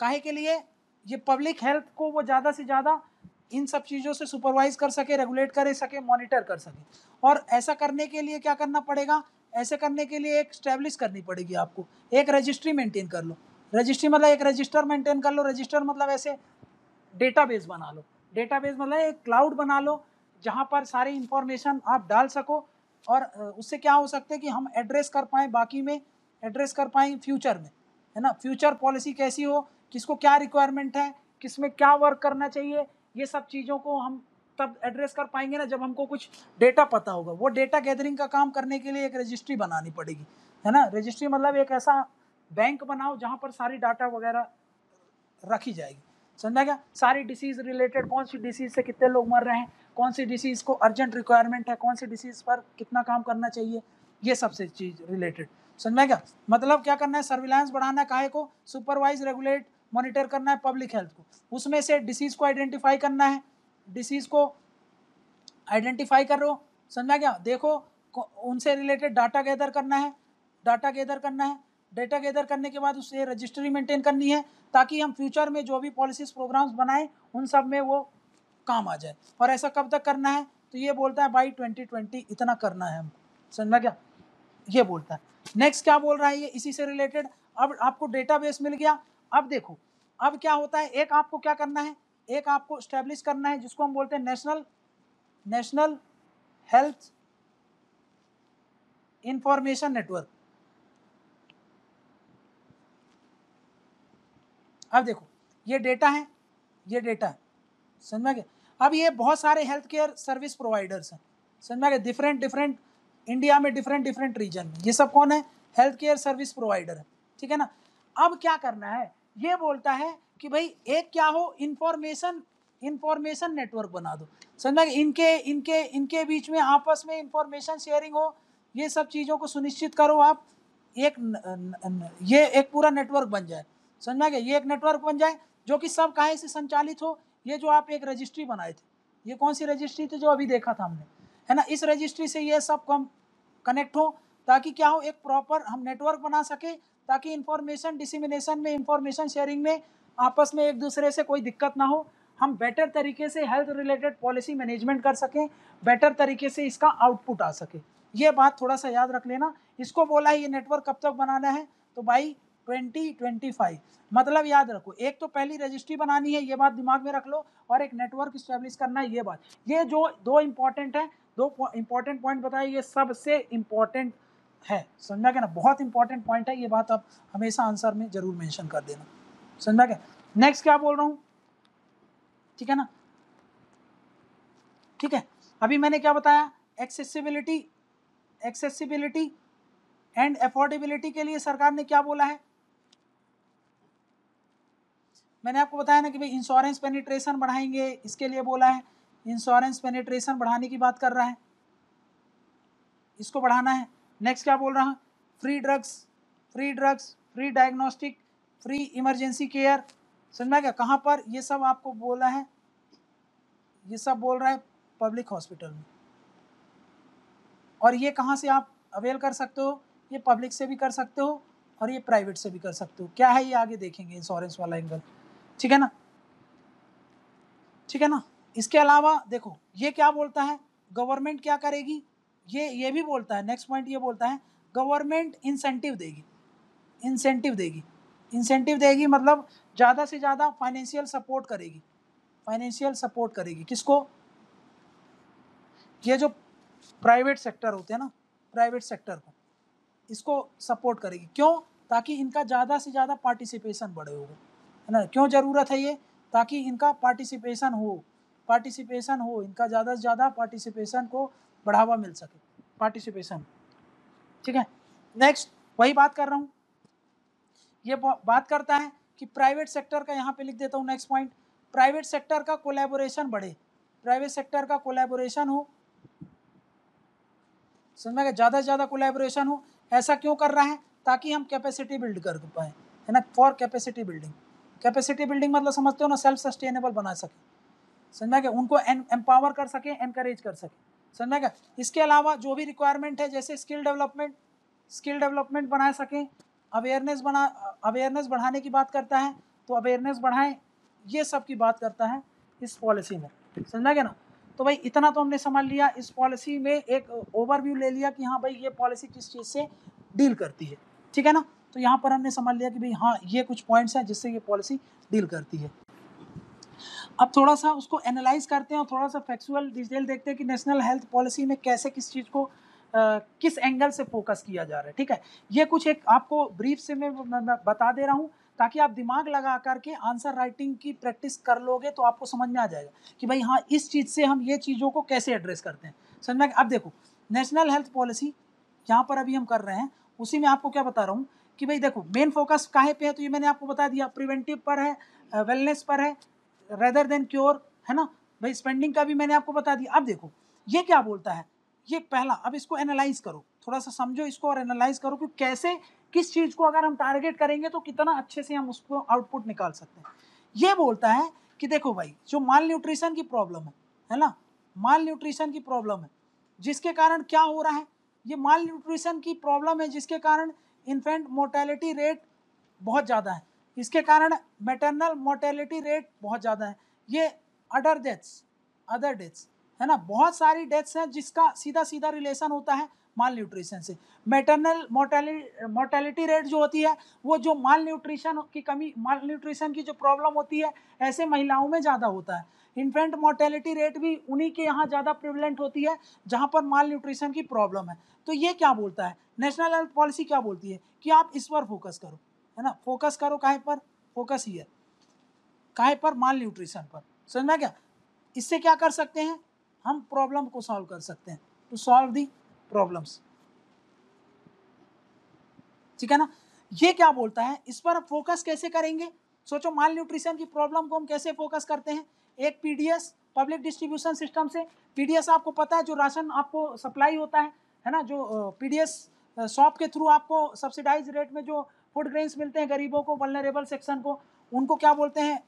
काहे के लिए, ये पब्लिक हेल्थ को वो ज़्यादा से ज़्यादा इन सब चीज़ों से सुपरवाइज कर सके, रेगुलेट कर सके, मॉनिटर कर सके। और ऐसा करने के लिए क्या करना पड़ेगा, ऐसे करने के लिए एक स्टैब्लिश करनी पड़ेगी आपको, एक रजिस्ट्री मेंटेन कर लो, रजिस्ट्री मतलब एक रजिस्टर मेंटेन कर लो, रजिस्टर मतलब ऐसे डेटाबेस बना लो, डेटाबेस मतलब एक क्लाउड बना लो जहाँ पर सारी इंफॉर्मेशन आप डाल सको, और उससे क्या हो सकता है कि हम एड्रेस कर पाएँ बाकी में एड्रेस कर पाएंगे फ्यूचर में, है ना। फ्यूचर पॉलिसी कैसी हो, किसको क्या रिक्वायरमेंट है, किसमें क्या वर्क करना चाहिए, ये सब चीज़ों को हम तब एड्रेस कर पाएंगे ना जब हमको कुछ डेटा पता होगा। वो डेटा गैदरिंग का काम करने के लिए एक रजिस्ट्री बनानी पड़ेगी, है ना। रजिस्ट्री मतलब एक ऐसा बैंक बनाओ जहाँ पर सारी डाटा वगैरह रखी जाएगी, समझा क्या। सारी डिसीज़ रिलेटेड, कौन सी डिसीज़ से कितने लोग मर रहे हैं, कौन सी डिसीज़ को अर्जेंट रिक्वायरमेंट है, कौन सी डिसीज़ पर कितना काम करना चाहिए, ये सबसे चीज़ रिलेटेड, समझा क्या। मतलब क्या करना है, सर्विलांस बढ़ाना है, काहे को, सुपरवाइज, रेगुलेट, मॉनिटर करना है पब्लिक हेल्थ को। उसमें से डिसीज़ को आइडेंटिफाई करना है, डिसीज़ को आइडेंटिफाई कर लो, समझा क्या। देखो उनसे रिलेटेड डाटा गैदर करना है, डाटा गैदर करना है, डेटा गैदर करने के बाद उससे रजिस्ट्री मेंटेन करनी है, ताकि हम फ्यूचर में जो भी पॉलिसीज प्रोग्राम्स बनाएं उन सब में वो काम आ जाए। और ऐसा कब तक करना है, तो ये बोलता है बाई 2020 इतना करना है हमको, समझा क्या, ये बोलता है। नेक्स्ट क्या बोल रहा है ये इसी से रिलेटेड। अब आपको डेटाबेस मिल गया। अब देखो अब क्या होता है, एक आपको क्या करना है, एक आपको स्टैब्लिश करना है जिसको हम बोलते हैं नेशनल हेल्थ इंफॉर्मेशन नेटवर्क। अब देखो ये डेटा है, ये डेटा है, समझ में गया। अब ये बहुत सारे हेल्थ केयर सर्विस प्रोवाइडर्स हैं, समझ में गया, डिफरेंट इंडिया में डिफरेंट रीजन में। ये सब कौन है, हेल्थ केयर सर्विस प्रोवाइडर है, ठीक है ना। अब क्या करना है, ये बोलता है कि भाई एक क्या हो, इंफॉर्मेशन नेटवर्क बना दो, समझ में। इनके बीच में आपस में इंफॉर्मेशन शेयरिंग हो, ये सब चीज़ों को सुनिश्चित करो आप। ये एक पूरा नेटवर्क बन जाए, समझ में गया। ये एक नेटवर्क बन जाए जो कि सब काहे से संचालित हो। ये जो आप एक रजिस्ट्री बनाए थे, ये कौन सी रजिस्ट्री थी जो अभी देखा था हमने, है ना। इस रजिस्ट्री से ये सब कम कनेक्ट हो, ताकि क्या हो, एक प्रॉपर हम नेटवर्क बना सके, ताकि इंफॉर्मेशन डिसिमिनेशन में, इंफॉर्मेशन शेयरिंग में आपस में एक दूसरे से कोई दिक्कत ना हो। हम बेटर तरीके से हेल्थ रिलेटेड पॉलिसी मैनेजमेंट कर सकें, बेटर तरीके से इसका आउटपुट आ सके। ये बात थोड़ा सा याद रख लेना। इसको बोला है ये नेटवर्क कब तक बनाना है, तो भाई 2025। मतलब याद रखो, एक तो पहली रजिस्ट्री बनानी है, ये बात दिमाग में रख लो, और एक नेटवर्क स्टैब्लिश करना है, ये बात। ये जो दो इंपॉर्टेंट है, दो इंपॉर्टेंट पॉइंट बताए, ये सबसे इंपॉर्टेंट है, समझा क्या ना। बहुत इंपॉर्टेंट पॉइंट है, ये बात आप हमेशा आंसर में जरूर मेंशन कर देना, समझा क्या। नेक्स्ट क्या बोल रहा हूँ, ठीक है ना, ठीक है। अभी मैंने क्या बताया, एक्सेसिबिलिटी एंड अफोर्डेबिलिटी के लिए सरकार ने क्या बोला है, मैंने आपको बताया ना कि भाई इंश्योरेंस पेनिट्रेशन बढ़ाएंगे, इसके लिए बोला है। इंश्योरेंस पेनिट्रेशन बढ़ाने की बात कर रहा है, इसको बढ़ाना है। नेक्स्ट क्या बोल रहा है, free drugs, free diagnostic, free emergency care, समझ में क्या, कहाँ पर ये सब आपको बोला है, ये सब बोल रहा है पब्लिक हॉस्पिटल में। और ये कहाँ से आप अवेल कर सकते हो, ये पब्लिक से भी कर सकते हो और ये प्राइवेट से भी कर सकते हो। क्या है ये आगे देखेंगे, इंश्योरेंस वाला एंगल, ठीक है ना, ठीक है ना। इसके अलावा देखो ये क्या बोलता है, गवर्नमेंट क्या करेगी, ये भी बोलता है। नेक्स्ट पॉइंट ये बोलता है गवर्नमेंट इंसेंटिव देगी, मतलब ज़्यादा से ज़्यादा फाइनेंशियल सपोर्ट करेगी, किसको, ये जो प्राइवेट सेक्टर होते हैं ना, प्राइवेट सेक्टर को इसको सपोर्ट करेगी। क्यों, ताकि इनका ज़्यादा से ज़्यादा पार्टिसिपेशन बढ़े होगा, है ना। क्यों ज़रूरत है ये, ताकि इनका पार्टिसिपेशन हो, इनका ज़्यादा से ज़्यादा पार्टिसिपेशन को बढ़ावा मिल सके, पार्टिसिपेशन, ठीक है। नेक्स्ट वही बात कर रहा हूँ, ये बात करता है कि प्राइवेट सेक्टर का, यहाँ पे लिख देता हूँ नेक्स्ट पॉइंट, प्राइवेट सेक्टर का कोलैबोरेशन बढ़े, प्राइवेट सेक्टर का कोलैबोरेशन हो, समझ में, ज़्यादा से ज़्यादा कोलैबोरेशन हो। ऐसा क्यों कर रहा है, ताकि हम कैपेसिटी बिल्ड कर पाएँ, है ना, फॉर कैपेसिटी बिल्डिंग मतलब समझते हो ना, सेल्फ सस्टेनेबल बना सके, समझ में, उनको एम्पावर कर सके, एनकरेज कर सके, समझ में। इसके अलावा जो भी रिक्वायरमेंट है, जैसे स्किल डेवलपमेंट बना सकें, अवेयरनेस बढ़ाने की बात करता है, तो अवेयरनेस बढ़ाएं, ये सब की बात करता है इस पॉलिसी में, समझा गया ना। तो भाई इतना तो हमने समझ लिया, इस पॉलिसी में एक ओवरव्यू ले लिया कि हाँ भाई ये पॉलिसी किस चीज़ से डील करती है, ठीक है ना। तो यहाँ पर हमने समझ लिया कि भाई हाँ ये कुछ पॉइंट्स हैं जिससे ये पॉलिसी डील करती है। अब थोड़ा सा उसको एनालाइज करते हैं और थोड़ा सा फैक्चुअल डिटेल देखते हैं कि नेशनल हेल्थ पॉलिसी में कैसे किस चीज़ को किस एंगल से फोकस किया जा रहा है, ठीक है। ये कुछ एक आपको ब्रीफ से मैं बता दे रहा हूँ ताकि आप दिमाग लगा करके आंसर राइटिंग की प्रैक्टिस कर लोगे तो आपको समझ में आ जाएगा कि भाई हाँ इस चीज़ से हम ये चीज़ों को कैसे एड्रेस करते हैं, समझ में। अब देखो नेशनल हेल्थ पॉलिसी यहाँ पर अभी हम कर रहे हैं, उसी में आपको क्या बता रहा हूँ कि भाई देखो मेन फोकस काहे पे है, तो ये मैंने आपको बता दिया, प्रिवेंटिव पर है, वेलनेस पर है, रेदर देन क्योर, है ना भाई। स्पेंडिंग का भी मैंने आपको बता दिया। अब देखो ये क्या बोलता है, ये पहला, अब इसको एनालाइज करो, थोड़ा सा समझो इसको और एनालाइज करो कि कैसे किस चीज़ को अगर हम टारगेट करेंगे तो कितना अच्छे से हम उसको आउटपुट निकाल सकते हैं। ये बोलता है कि देखो भाई जो माल न्यूट्रिशन की प्रॉब्लम है ना, माल न्यूट्रिशन की प्रॉब्लम है जिसके कारण क्या हो रहा है, ये माल न्यूट्रिशन की प्रॉब्लम है जिसके कारण इन्फेंट मोर्टेलिटी रेट बहुत ज़्यादा है, इसके कारण मैटरनल मोर्टेलिटी रेट बहुत ज़्यादा है, ये अदर डेथ्स है ना, बहुत सारी डेथ्स हैं जिसका सीधा सीधा रिलेशन होता है माल न्यूट्रिशन से। मैटरनल मोर्टेलिटी रेट जो होती है वो जो माल न्यूट्रिशन की कमी, माल न्यूट्रिशन की जो प्रॉब्लम होती है ऐसे महिलाओं में ज़्यादा होता है। इन्फेंट मोर्टेलिटी रेट भी उन्हीं के यहाँ ज़्यादा प्रिवलेंट होती है जहाँ पर माल न्यूट्रिशन की प्रॉब्लम है। तो ये क्या बोलता है, नेशनल हेल्थ पॉलिसी क्या बोलती है कि आप इस पर फोकस करो, है ना, फोकस करो काहे पर, फोकस ही है काहे पर, माल न्यूट्रिशन पर, समझ में क्या। इससे क्या कर सकते हैं हम, प्रॉब्लम को सॉल्व कर सकते हैं, टू सॉल्व दी प्रॉब्लम्स, ठीक है ना। ये क्या बोलता है, इस पर फोकस कैसे करेंगे, सोचो माल न्यूट्रिशन की प्रॉब्लम को हम कैसे फोकस करते हैं, एक पीडीएस पब्लिक डिस्ट्रीब्यूशन सिस्टम से। पीडीएस आपको पता है जो राशन आपको सप्लाई होता है ना, जो पीडीएस शॉप के थ्रू आपको सब्सिडाइज रेट में जो फूड ग्रेन्स मिलते हैं गरीबों को, वल्नरेबल सेक्शन को, उनको क्या बोलते हैं,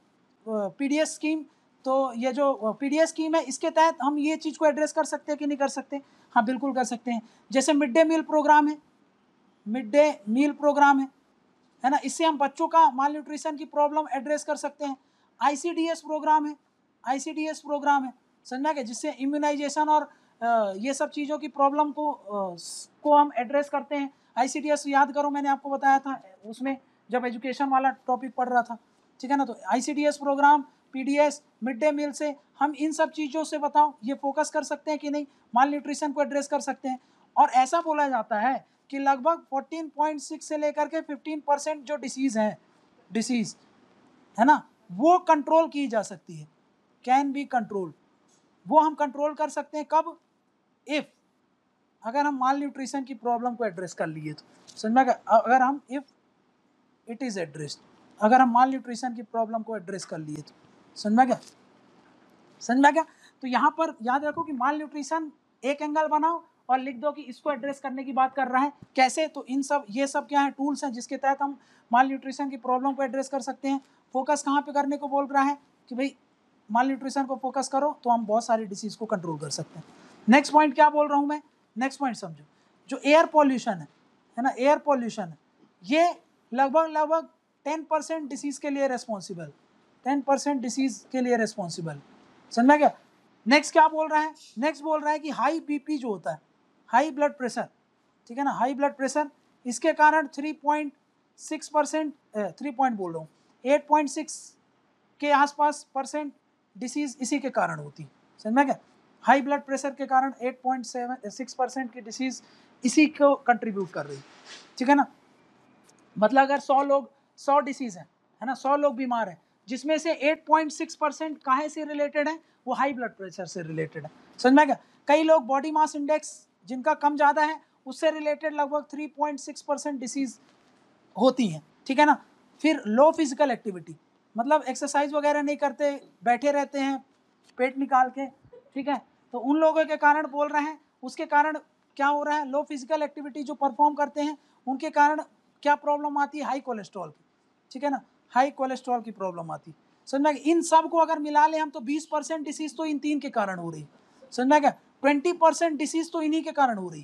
पीडीएस स्कीम। तो ये जो पीडीएस स्कीम है इसके तहत हम ये चीज़ को एड्रेस कर सकते हैं कि नहीं कर सकते, हाँ बिल्कुल कर सकते हैं। जैसे मिड डे मील प्रोग्राम है, मिड डे मील प्रोग्राम है ना, इससे हम बच्चों का माल न्यूट्रिशन की प्रॉब्लम एड्रेस कर सकते हैं। आईसीडीएस प्रोग्राम है, आईसीडीएस प्रोग्राम है, समझा क्या, जिससे इम्यूनाइजेशन और ये सब चीज़ों की प्रॉब्लम को हम एड्रेस करते हैं। आईसीडीएस याद करो मैंने आपको बताया था उसमें जब एजुकेशन वाला टॉपिक पढ़ रहा था, ठीक है ना। तो ICDS programme, PDS, mid day meal से हम इन सब चीज़ों से बताओ ये फोकस कर सकते हैं कि नहीं, माल न्यूट्रिशन को एड्रेस कर सकते हैं। और ऐसा बोला जाता है कि लगभग 14.6 से लेकर के 15% जो डिसीज़ है ना वो कंट्रोल की जा सकती है, कैन बी कंट्रोल, वो हम कंट्रोल कर सकते हैं कब, इफ़, अगर हम माल न्यूट्रिशन की प्रॉब्लम को एड्रेस कर लिए तो, समझ में, अगर हम इफ़ इट इज़ एड्रेस्ड, अगर हम माल न्यूट्रिशन की प्रॉब्लम को एड्रेस कर लिए तो, समझ में क्या। तो यहाँ पर याद रखो कि माल न्यूट्रिशन एक एंगल बनाओ और लिख दो कि इसको एड्रेस करने की बात कर रहा है, कैसे, तो इन सब ये सब क्या है, टूल्स हैं जिसके तहत हम माल न्यूट्रिशन की प्रॉब्लम को एड्रेस कर सकते हैं। फोकस कहाँ पे करने को बोल रहा है कि भाई माल न्यूट्रिशन को फोकस करो तो हम बहुत सारी डिसीज़ को कंट्रोल कर सकते हैं। नेक्स्ट पॉइंट क्या बोल रहा हूँ मैं, नेक्स्ट पॉइंट समझो, जो एयर पॉल्यूशन है ना, एयर पॉल्यूशन है, ये लगभग 10% डिसीज़ के लिए रेस्पॉन्सिबल, 10% डिसीज़ के लिए रेस्पॉन्सिबल, समझा क्या। नेक्स्ट क्या बोल रहा है, नेक्स्ट बोल रहा है कि हाई बीपी जो होता है, हाई ब्लड प्रेशर, ठीक है ना, हाई ब्लड प्रेशर, इसके कारण 3.6%, 3 पॉइंट बोल रहा हूँ, 8.6 के आसपास परसेंट डिसीज़ इसी के कारण होती, समझ क्या। हाई ब्लड प्रेशर के कारण 8.6% की डिसीज़ इसी को कंट्रीब्यूट कर रही, ठीक है ना। मतलब अगर 100 लोग, 100 डिसीज़ है ना, 100 लोग बीमार हैं, जिसमें से 8.6% काहे से रिलेटेड है, वो हाई ब्लड प्रेशर से रिलेटेड है, समझ में क्या। कई लोग बॉडी मास इंडेक्स जिनका कम ज़्यादा है उससे रिलेटेड लगभग 3.6% डिसीज़ होती हैं, ठीक है ना। फिर लो फिजिकल एक्टिविटी, मतलब एक्सरसाइज वगैरह नहीं करते, बैठे रहते हैं पेट निकाल के, ठीक है, तो उन लोगों के कारण बोल रहे हैं, उसके कारण क्या हो रहा है, लो फिजिकल एक्टिविटी जो परफॉर्म करते हैं उनके कारण क्या प्रॉब्लम आती है, हाई कोलेस्ट्रॉल की, ठीक है ना, हाई कोलेस्ट्रॉल की प्रॉब्लम आती है, समझ में। इन सब को अगर मिला लें हम तो 20% डिसीज़ तो इन 3 के कारण हो रही, समझ में क्या, 20% डिसीज़ तो इन्हीं के कारण हो रही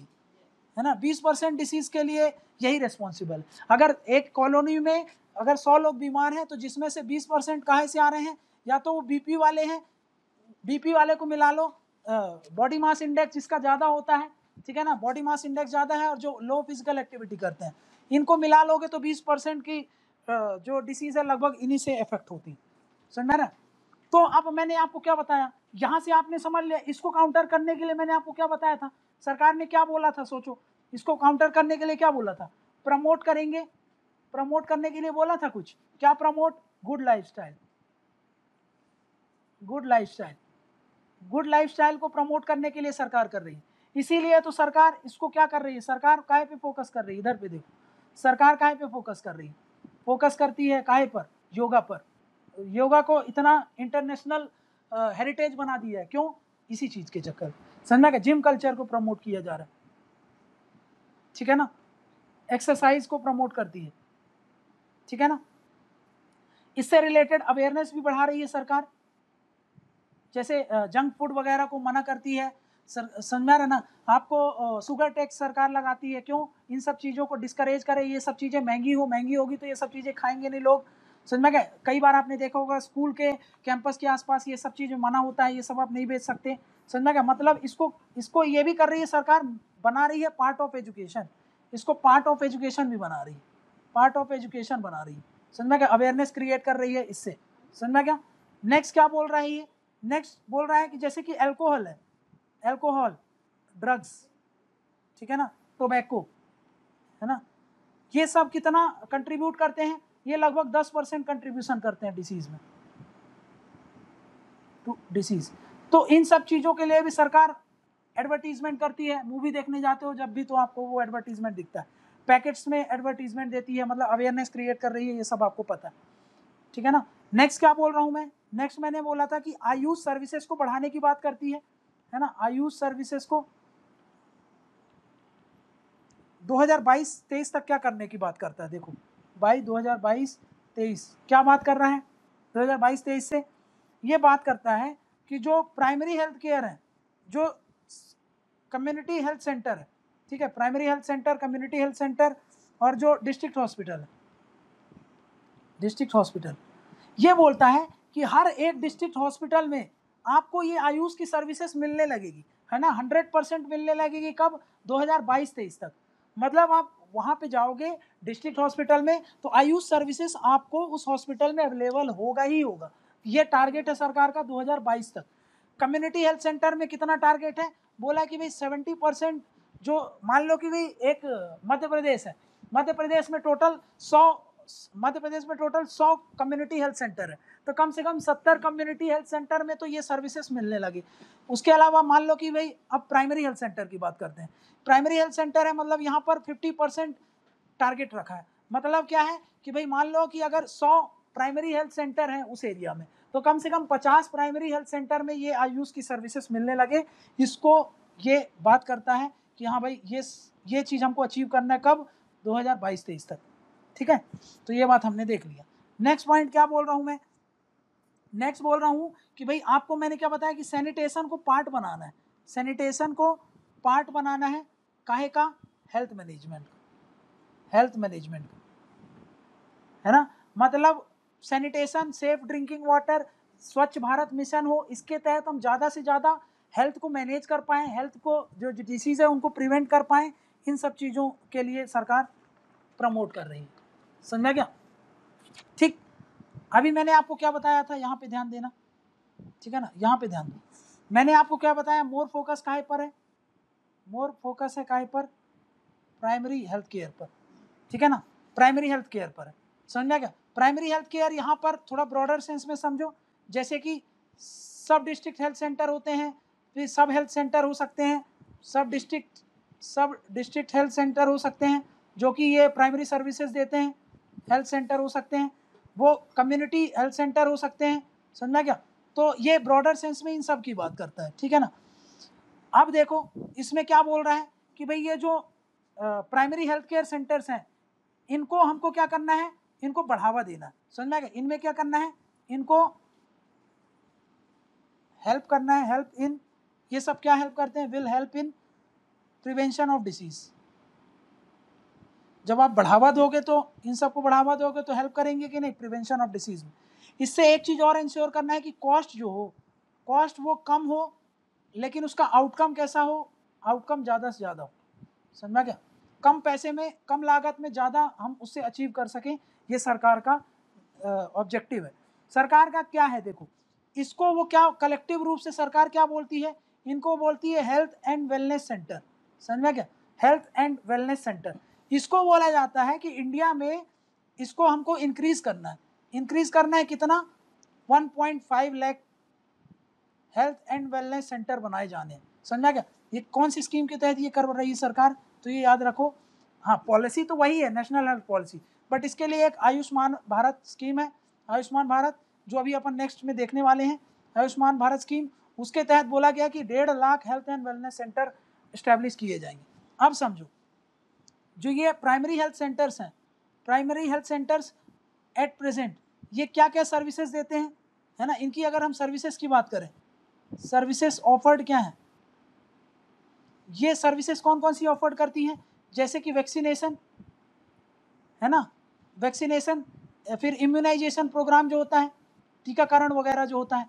है ना, 20% डिसीज़ के लिए यही रेस्पॉन्सिबल। अगर एक कॉलोनी में अगर 100 लोग बीमार हैं तो जिसमें से 20% कहाँ से आ रहे हैं, या तो वो बीपी वाले हैं, बीपी वाले को मिला लो, बॉडी मास इंडेक्स जिसका ज़्यादा होता है, ठीक है ना, बॉडी मास इंडेक्स ज़्यादा है, और जो लो फिजिकल एक्टिविटी करते हैं, इनको मिला लोगे तो 20% की जो डिसीज़ है लगभग इन्हीं से इफेक्ट होती, समझ में ना। तो अब मैंने आपको क्या बताया, यहाँ से आपने समझ लिया। इसको काउंटर करने के लिए मैंने आपको क्या बताया था, सरकार ने क्या बोला था, सोचो, इसको काउंटर करने के लिए क्या बोला था, प्रमोट करेंगे, प्रमोट करने के लिए बोला था कुछ, क्या promote, good lifestyle, good lifestyle, good lifestyle को प्रमोट करने के लिए सरकार कर रही है। इसीलिए तो सरकार इसको क्या कर रही है, सरकार काहे पे फोकस कर रही है, इधर पे देखो, सरकार काहे पे फोकस कर रही है, फोकस करती है काहे पर, योगा पर। योगा को इतना इंटरनेशनल हेरिटेज बना दिया है, क्यों, इसी चीज के चक्कर, समझा क्या, जिम कल्चर को प्रमोट किया जा रहा है, ठीक है ना, एक्सरसाइज को प्रमोट करती है, ठीक है ना। इससे रिलेटेड अवेयरनेस भी बढ़ा रही है सरकार, जैसे जंक फूड वगैरह को मना करती है, समझा रहे ना आपको, शुगर टैक्स सरकार लगाती है, क्यों, इन सब चीज़ों को डिस्करेज करे, ये सब चीज़ें महंगी होगी तो ये सब चीज़ें खाएंगे नहीं लोग, समझ में गए। कई बार आपने देखा होगा स्कूल के कैंपस के आसपास ये सब चीज़ें मना होता है, ये सब आप नहीं बेच सकते, समझ में गए। मतलब इसको ये भी कर रही है सरकार, बना रही है पार्ट ऑफ एजुकेशन, इसको पार्ट ऑफ एजुकेशन भी बना रही है, पार्ट ऑफ एजुकेशन बना रही है, समझ में गया, अवेयरनेस क्रिएट कर रही है इससे, समझ में गया। नेक्स्ट क्या बोल रहा है ये, नेक्स्ट बोल रहा है कि जैसे कि अल्कोहल है, अल्कोहल, ड्रग्स, ठीक है ना, टोबैको, है ना, ये सब कितना कंट्रीब्यूट करते हैं, ये लगभग 10% कंट्रीब्यूशन करते हैं डिसीज में, टू डिसीज। तो इन सब चीज़ों के लिए भी सरकार एडवर्टीजमेंट करती है, मूवी देखने जाते हो जब भी तो आपको वो एडवर्टीजमेंट दिखता है, पैकेट्स में एडवर्टीजमेंट देती है, मतलब अवेयरनेस क्रिएट कर रही है, ये सब आपको पता है, ठीक है ना। नेक्स्ट क्या बोल रहा हूँ मैं, नेक्स्ट मैंने बोला था कि आयुष सर्विसेज को बढ़ाने की बात करती है ना, आयुष सर्विसेज को 2022-23 तक क्या करने की बात करता है, देखो भाई 2022-23 क्या बात कर रहा है, 2022-23 से ये बात करता है कि जो प्राइमरी हेल्थ केयर है, जो कम्युनिटी हेल्थ सेंटर है, ठीक है, primary health centre, community health centre और जो डिस्ट्रिक्ट हॉस्पिटल है, डिस्ट्रिक्ट हॉस्पिटल, ये बोलता है कि हर एक डिस्ट्रिक्ट हॉस्पिटल में आपको ये आयुष की सर्विसेज मिलने लगेगी, है ना, 100% मिलने लगेगी, कब, 2022-23 तक। मतलब आप वहाँ पे जाओगे डिस्ट्रिक्ट हॉस्पिटल में तो आयुष सर्विसेज आपको उस हॉस्पिटल में अवेलेबल होगा ही होगा, ये टारगेट है सरकार का 2022 तक। कम्युनिटी हेल्थ सेंटर में कितना टारगेट है, बोला कि भाई 70%, जो मान लो कि भाई एक मध्य प्रदेश है, मध्य प्रदेश में टोटल 100 कम्युनिटी हेल्थ सेंटर है, तो कम से कम 70 कम्युनिटी हेल्थ सेंटर में तो ये सर्विसेज मिलने लगी। उसके अलावा मान लो कि भाई अब प्राइमरी हेल्थ सेंटर की बात करते हैं, प्राइमरी हेल्थ सेंटर है, मतलब यहाँ पर 50% टारगेट रखा है। मतलब क्या है कि भाई मान लो कि अगर 100 प्राइमरी हेल्थ सेंटर हैं उस एरिया में, तो कम से कम 50 प्राइमरी हेल्थ सेंटर में ये आयुष की सर्विसेज मिलने लगे। इसको ये बात करता है कि हाँ भाई ये चीज़ हमको अचीव करना है, कब, 2022-23 तक, ठीक है। तो ये बात हमने देख लिया। नेक्स्ट पॉइंट क्या बोल रहा हूँ मैं, नेक्स्ट बोल रहा हूँ कि भाई आपको मैंने क्या बताया कि सैनिटेशन को पार्ट बनाना है, सैनिटेशन को पार्ट बनाना है, काहे का, हेल्थ मैनेजमेंट, हेल्थ मैनेजमेंट, है ना। मतलब सैनिटेशन, सेफ ड्रिंकिंग वाटर, स्वच्छ भारत मिशन हो, इसके तहत हम ज़्यादा से ज़्यादा हेल्थ को मैनेज कर पाएँ, हेल्थ को जो डिसीज़ है उनको प्रिवेंट कर पाएँ, इन सब चीज़ों के लिए सरकार प्रमोट कर रही है, समझा क्या, ठीक। अभी मैंने आपको क्या बताया था, यहाँ पे ध्यान देना, ठीक है ना, यहाँ पे ध्यान दो। मैंने आपको क्या बताया, मोर फोकस काहे पर है, मोर फोकस है काहे पर, प्राइमरी हेल्थ केयर पर, ठीक है ना, प्राइमरी हेल्थ केयर पर है, समझा क्या। प्राइमरी हेल्थ केयर यहाँ पर थोड़ा ब्रॉडर सेंस में समझो, जैसे कि सब डिस्ट्रिक्ट हेल्थ सेंटर होते हैं, फिर सब हेल्थ सेंटर हो सकते हैं, सब डिस्ट्रिक्ट हेल्थ सेंटर हो सकते हैं जो कि ये प्राइमरी सर्विसेज देते हैं, हेल्थ सेंटर हो सकते हैं, वो कम्युनिटी हेल्थ सेंटर हो सकते हैं, समझा क्या। तो ये ब्रॉडर सेंस में इन सब की बात करता है, ठीक है ना। अब देखो इसमें क्या बोल रहा है कि भाई ये जो प्राइमरी हेल्थ केयर सेंटर्स हैं, इनको हमको क्या करना है, इनको बढ़ावा देना है, समझ में आ गया। इनमें क्या करना है, इनको हेल्प करना है, हेल्प इन, ये सब क्या हेल्प करते हैं, will help in prevention of disease. जब आप बढ़ावा दोगे तो इन सबको बढ़ावा दोगे तो हेल्प करेंगे कि नहीं, प्रिवेंशन ऑफ डिसीज में। इससे एक चीज़ और इंश्योर करना है कि कॉस्ट जो हो, कॉस्ट वो कम हो, लेकिन उसका आउटकम कैसा हो, आउटकम ज़्यादा से ज़्यादा हो, समझा क्या, कम पैसे में, कम लागत में ज़्यादा हम उससे अचीव कर सकें, ये सरकार का ऑब्जेक्टिव है। सरकार का क्या है, देखो इसको वो क्या कलेक्टिव रूप से सरकार क्या बोलती है, इनको बोलती है हेल्थ एंड वेलनेस सेंटर। समझ में क्या, हेल्थ एंड वेलनेस सेंटर। इसको बोला जाता है कि इंडिया में इसको हमको इंक्रीज करना है। इंक्रीज करना है कितना, 1.5 lakh health and wellness centre बनाए जाने हैं। समझा क्या, ये कौन सी स्कीम के तहत ये कर रही है सरकार, तो ये याद रखो। हाँ, पॉलिसी तो वही है, नेशनल हेल्थ पॉलिसी, बट इसके लिए एक आयुष्मान भारत स्कीम है, आयुष्मान भारत, जो अभी अपन नेक्स्ट में देखने वाले हैं, आयुष्मान भारत स्कीम। उसके तहत बोला गया कि 1.5 lakh health and wellness centre establish किए जाएंगे। अब समझो, जो ये प्राइमरी हेल्थ सेंटर्स हैं, primary health centres at present ये क्या क्या सर्विसेज देते हैं, है ना। इनकी अगर हम सर्विसेज की बात करें, सर्विसेज ऑफर्ड क्या है, ये सर्विसेज कौन कौन सी ऑफर्ड करती हैं, जैसे कि वैक्सीनेशन, है ना, वैक्सीनेशन, फिर इम्यूनाइजेशन प्रोग्राम जो होता है, टीकाकरण वगैरह जो होता है।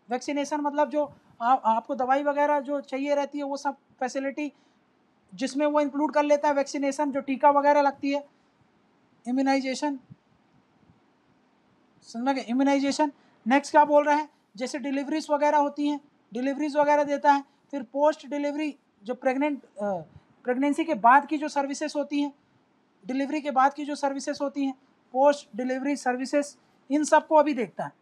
वैक्सीनेशन मतलब जो आपको दवाई वगैरह जो चाहिए रहती है वो सब फैसिलिटी जिसमें वो इंक्लूड कर लेता है वैक्सीनेशन, जो टीका वगैरह लगती है। इम्यूनाइजेशन, समझ गए, इम्यूनाइजेशन। नेक्स्ट क्या बोल रहे हैं, जैसे डिलीवरीज वगैरह होती हैं, डिलीवरीज वगैरह देता है। फिर पोस्ट डिलीवरी, जो प्रेगनेंसी के बाद की जो सर्विसेज होती हैं, डिलीवरी के बाद की जो सर्विसेज होती हैं, पोस्ट डिलीवरी सर्विसेज, इन सबको अभी देखता है।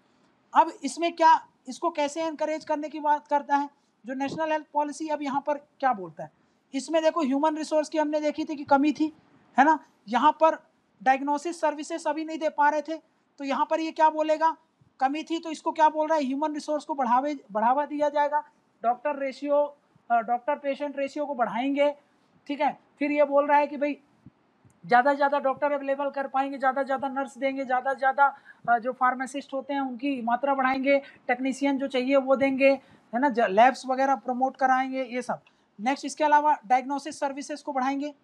अब इसमें क्या, इसको कैसे एनकरेज करने की बात करता है, जो नेशनल हेल्थ पॉलिसी अब यहाँ पर क्या बोलता है। इसमें देखो, ह्यूमन रिसोर्स की हमने देखी थी कि कमी थी, है ना। यहाँ पर डायग्नोसिस सर्विसेज अभी नहीं दे पा रहे थे, तो यहाँ पर ये क्या बोलेगा, कमी थी, तो इसको क्या बोल रहा है, ह्यूमन रिसोर्स को बढ़ावा दिया जाएगा, doctor ratio, doctor patient ratio को बढ़ाएंगे। ठीक है, फिर ये बोल रहा है कि भाई ज़्यादा से ज़्यादा डॉक्टर अवेलेबल कर पाएंगे, ज़्यादा से ज़्यादा नर्स देंगे, ज़्यादा से ज़्यादा जो फार्मासिस्ट होते हैं उनकी मात्रा बढ़ाएंगे, टेक्नीशियन जो चाहिए वो देंगे, है ना, लैब्स वगैरह प्रमोट कराएंगे, ये सब। नेक्स्ट, इसके अलावा डायग्नोसिस सर्विसेज को बढ़ाएंगे।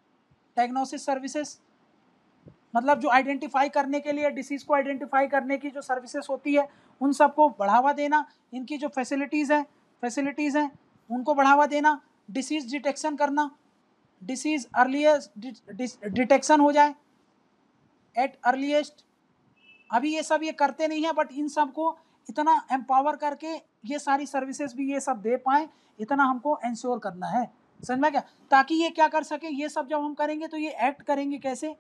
डायग्नोसिस सर्विसेज मतलब जो आइडेंटिफाई करने के लिए, डिसीज़ को आइडेंटिफाई करने की जो सर्विसेज होती है उन सबको बढ़ावा देना। इनकी जो फैसिलिटीज़ हैं उनको बढ़ावा देना। डिसीज़ डिटेक्शन करना, डिसीज़ अर्लीस्ट डिटेक्शन हो जाए एट अर्लीस्ट। अभी ये सब ये करते नहीं है, बट इन सब को इतना एम्पावर करके ये सारी सर्विसेज भी ये सब दे पाए, इतना हमको इंश्योर करना है। समझ में क्या, ताकि ये क्या कर सके, ये सब जब हम करेंगे तो ये एक्ट करेंगे कैसे,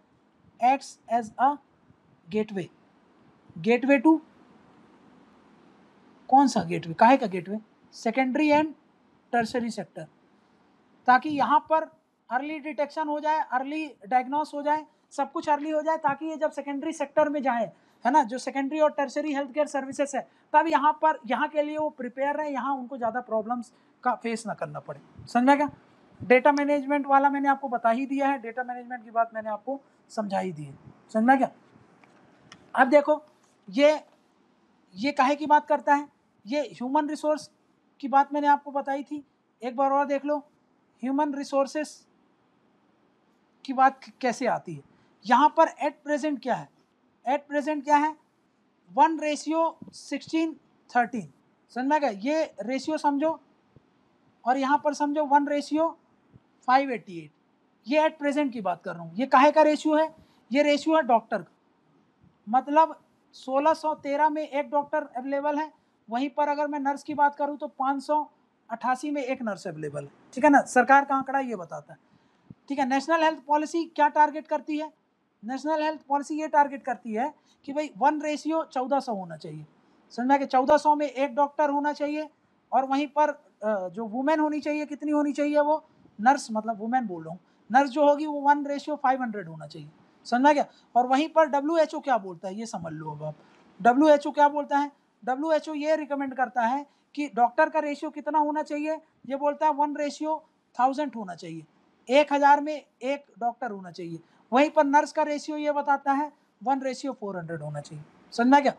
acts as a gateway, gateway to कौन सा गेटवे, काहे का gateway, secondary and tertiary sector, ताकि यहाँ पर अर्ली डिटेक्शन हो जाए, अर्ली डायग्नोस हो जाए, सब कुछ अर्ली हो जाए, ताकि ये जब सेकेंडरी सेक्टर में जाए, है ना, जो सेकेंडरी और टर्शरी हेल्थ केयर सर्विसेज है, तब यहाँ पर यहाँ के लिए वो प्रिपेयर रहे, यहाँ उनको ज़्यादा प्रॉब्लम्स का फेस ना करना पड़े। समझा क्या, डेटा मैनेजमेंट वाला मैंने आपको बता ही दिया है, डेटा मैनेजमेंट की बात मैंने आपको समझा ही दी है। समझा क्या, अब देखो ये काहे की बात करता है, ये ह्यूमन रिसोर्स की बात मैंने आपको बताई थी, एक बार और देख लो, ह्यूमन रिसोर्सेस की बात कैसे आती है। यहाँ पर एट प्रेजेंट क्या है, एट प्रेजेंट क्या है, 1:16:13। समझ में गया, ये रेशियो समझो, और यहाँ पर समझो 1:588। ये एट प्रेजेंट की बात कर रहा हूँ। ये काहे का रेशियो है, ये रेशियो है डॉक्टर का, मतलब 1613 में एक डॉक्टर अवेलेबल है, वहीं पर अगर मैं नर्स की बात करूं तो 588 में एक नर्स अवेलेबल है। ठीक है ना, सरकार का आंकड़ा ये बताता है। ठीक है, नेशनल हेल्थ पॉलिसी क्या टारगेट करती है, नेशनल हेल्थ पॉलिसी ये टारगेट करती है कि भाई 1:1400 होना चाहिए। समझ में कि 1400 में एक डॉक्टर होना चाहिए, और वहीं पर जो वुमेन होनी चाहिए, कितनी होनी चाहिए, वो नर्स, मतलब वुमेन बोल रहा हूँ, नर्स जो होगी वो 1:500 होना चाहिए। समझा क्या, और वहीं पर WHO क्या बोलता है ये समझ लो। अब आप WHO क्या बोलता है, WHO ये रिकमेंड करता है कि डॉक्टर का रेशियो कितना होना चाहिए, ये बोलता है 1:1000 होना चाहिए, 1000 में एक डॉक्टर होना चाहिए। वहीं पर नर्स का रेशियो ये बताता है 1:400 होना चाहिए। समझना क्या,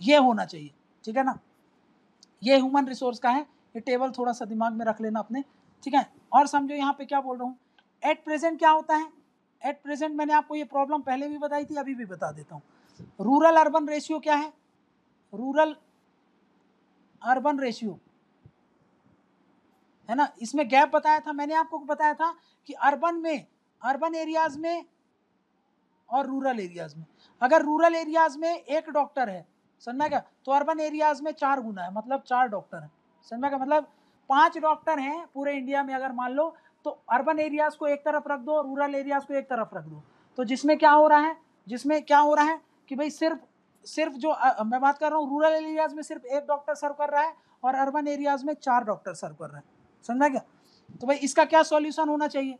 ये होना चाहिए। ठीक है ना, ये ह्यूमन रिसोर्स का है, ये टेबल थोड़ा सा दिमाग में रख लेना अपने। ठीक है, और समझो यहाँ पे क्या बोल रहा हूँ, एट प्रेजेंट क्या होता है, एट प्रेजेंट मैंने आपको ये प्रॉब्लम पहले भी बताई थी, अभी भी बता देता हूँ। रूरल अर्बन रेशियो क्या है, रूरल अर्बन रेशियो, है ना, इसमें गैप बताया था मैंने आपको, बताया था कि अर्बन एरियाज में और रूरल एरियाज में, अगर रूरल एरियाज में एक डॉक्टर है समझ में क्या? तो अर्बन एरियाज में 4 गुना है, मतलब 4 डॉक्टर हैं, समझ में क्या? मतलब 5 डॉक्टर हैं पूरे इंडिया में अगर मान लो, तो अर्बन एरियाज को एक तरफ रख दो, रूरल एरियाज को एक तरफ रख दो, तो जिसमें क्या हो रहा है, जिसमें क्या हो रहा है कि भाई सिर्फ जो मैं बात कर रहा हूँ, रूरल एरियाज में सिर्फ 1 डॉक्टर सर्व कर रहा है और अर्बन एरियाज में 4 डॉक्टर सर्व कर रहा है, समझा क्या? तो भाई इसका क्या सॉल्यूशन होना चाहिए?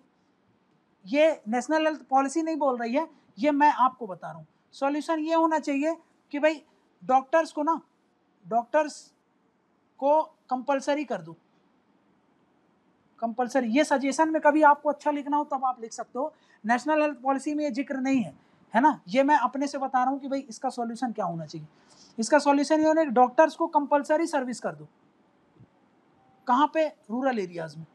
ये नेशनल हेल्थ पॉलिसी नहीं बोल रही है, ये मैं आपको बता रहा हूँ। सॉल्यूशन ये होना चाहिए कि भाई डॉक्टर्स को कंपलसरी कर दो, कंपलसरी। ये सजेशन में कभी आपको अच्छा लिखना हो तब आप लिख सकते हो, नेशनल हेल्थ पॉलिसी में ये जिक्र नहीं है ना? ये मैं अपने से बता रहा हूँ कि भाई इसका सॉल्यूशन क्या होना चाहिए। इसका सॉल्यूशन ये होना है, डॉक्टर्स को कंपलसरी सर्विस कर दो। कहाँ पे? रूरल एरियाज में,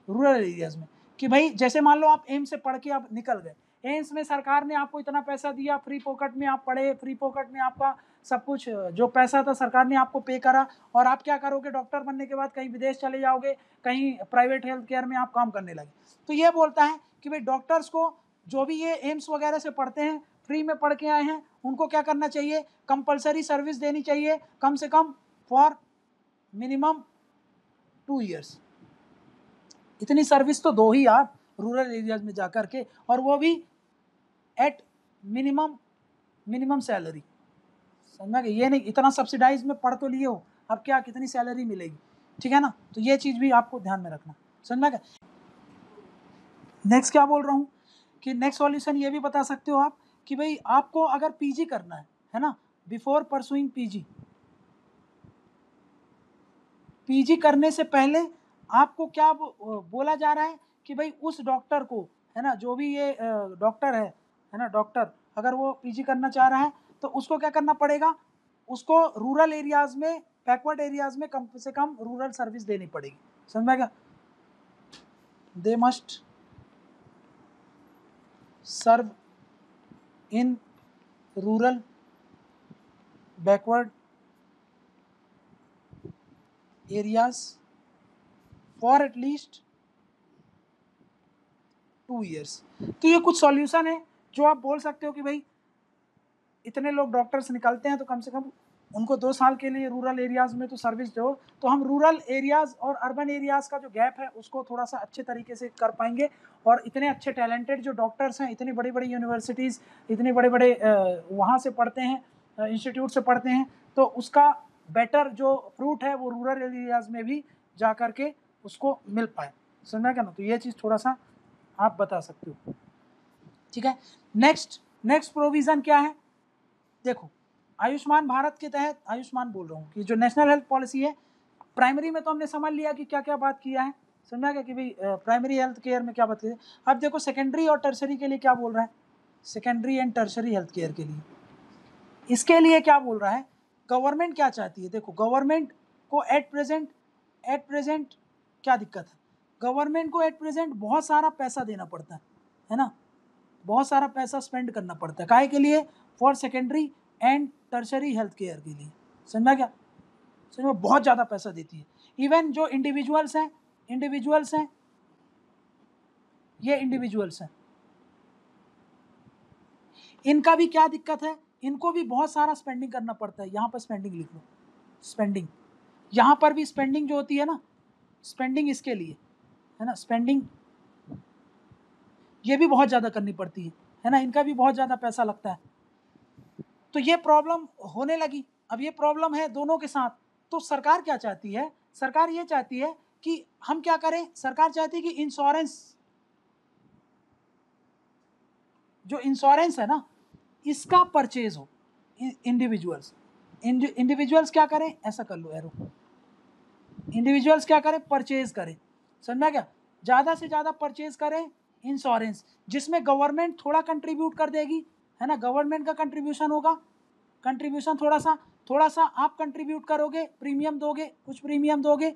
रूरल एरियाज में। कि भाई जैसे मान लो आप एम्स से पढ़ के आप निकल गए, एम्स में सरकार ने आपको इतना पैसा दिया, फ्री पॉकेट में आप पढ़े, फ्री पॉकेट में आपका सब कुछ जो पैसा था सरकार ने आपको पे करा, और आप क्या करोगे? डॉक्टर बनने के बाद कहीं विदेश चले जाओगे, कहीं प्राइवेट हेल्थ केयर में आप काम करने लगे। तो ये बोलता है कि भाई डॉक्टर्स को, जो भी ये एम्स वगैरह से पढ़ते हैं, फ्री में पढ़ के आए हैं, उनको क्या करना चाहिए? कंपलसरी सर्विस देनी चाहिए, कम से कम फॉर मिनिमम 2 ईयर्स। इतनी सर्विस तो दो ही आप रूरल एरियाज में जाकर के, और वो भी एट मिनिमम सैलरी, समझा? कि ये नहीं इतना सब्सिडाइज में पढ़ तो लिए हो, अब क्या कितनी सैलरी मिलेगी, ठीक है ना? तो ये चीज़ भी आपको ध्यान में रखना, समझा क्या? नेक्स्ट क्या बोल रहा हूँ कि नेक्स्ट सॉल्यूशन ये भी बता सकते हो आप कि भाई आपको अगर पीजी करना है ना, बिफोर परसुइंग पीजी करने से पहले आपको क्या बोला जा रहा है कि भाई उस डॉक्टर को, है ना, जो भी ये डॉक्टर है ना, डॉक्टर अगर वो पीजी करना चाह रहा है तो उसको क्या करना पड़ेगा? उसको रूरल एरियाज में, बैकवर्ड एरियाज में कम से कम रूरल सर्विस देनी पड़ेगी, समझ गया? They must serve in rural backward areas for at least 2 years. तो ये कुछ सॉल्यूशन है जो आप बोल सकते हो कि भाई इतने लोग डॉक्टर्स निकलते हैं तो कम से कम उनको 2 साल के लिए रूरल एरियाज में तो सर्विस दो, तो हम रूरल एरियाज और अर्बन एरियाज का जो गैप है उसको थोड़ा सा अच्छे तरीके से कर पाएंगे, और इतने अच्छे टैलेंटेड जो डॉक्टर्स हैं, इतनी बड़ी बड़ी यूनिवर्सिटीज़, इतने बड़े बड़े वहाँ से पढ़ते हैं, इंस्टीट्यूट से पढ़ते हैं, तो उसका बेटर जो फ्रूट है वो रूरल एरियाज में भी जा कर के उसको मिल पाए, समझा क्या ना? तो ये चीज़ थोड़ा सा आप बता सकते हो, ठीक है? नेक्स्ट प्रोविज़न क्या है? देखो, आयुष्मान भारत के तहत, आयुष्मान बोल रहा हूँ कि जो नेशनल हेल्थ पॉलिसी है, प्राइमरी में तो हमने समझ लिया कि क्या क्या बात किया है, समझा क्या? कि भाई प्राइमरी हेल्थ केयर में क्या बात की है। अब देखो सेकेंडरी और टर्सरी के लिए क्या बोल रहा है, secondary and tertiary health care के लिए, इसके लिए क्या बोल रहा है? गवर्नमेंट क्या चाहती है? देखो, गवर्नमेंट को एट प्रेजेंट क्या दिक्कत है? गवर्नमेंट को एट प्रेजेंट बहुत सारा पैसा देना पड़ता है ना, बहुत सारा पैसा स्पेंड करना पड़ता है, काहे के लिए? For secondary and tertiary health care के लिए, समझा क्या? समझो, बहुत ज़्यादा पैसा देती है। इवन जो इंडिविजुअल्स हैं, ये इंडिविजुअल्स हैं, इनका भी क्या दिक्कत है? इनको भी बहुत सारा स्पेंडिंग करना पड़ता है। यहाँ पर स्पेंडिंग लिख लो, स्पेंडिंग, यहाँ पर भी स्पेंडिंग जो होती है ना, स्पेंडिंग इसके लिए, है ना, स्पेंडिंग ये भी बहुत ज़्यादा करनी पड़ती है ना, इनका भी बहुत ज़्यादा पैसा लगता है। तो ये प्रॉब्लम होने लगी। अब ये प्रॉब्लम है दोनों के साथ, तो सरकार क्या चाहती है? सरकार ये चाहती है कि हम क्या करें? सरकार चाहती है कि इंश्योरेंस, जो इंश्योरेंस है ना, इसका परचेज हो। इंडिविजुअल्स क्या करें? ऐसा कर लो एरो, इंडिविजुअल्स क्या करें? परचेज करें, समझा क्या? ज़्यादा से ज़्यादा परचेज करें इंश्योरेंस, जिसमें गवर्नमेंट थोड़ा कंट्रीब्यूट कर देगी, है ना, गवर्नमेंट का कंट्रीब्यूशन होगा, कंट्रीब्यूशन थोड़ा सा आप कंट्रीब्यूट करोगे, प्रीमियम दोगे, कुछ प्रीमियम दोगे,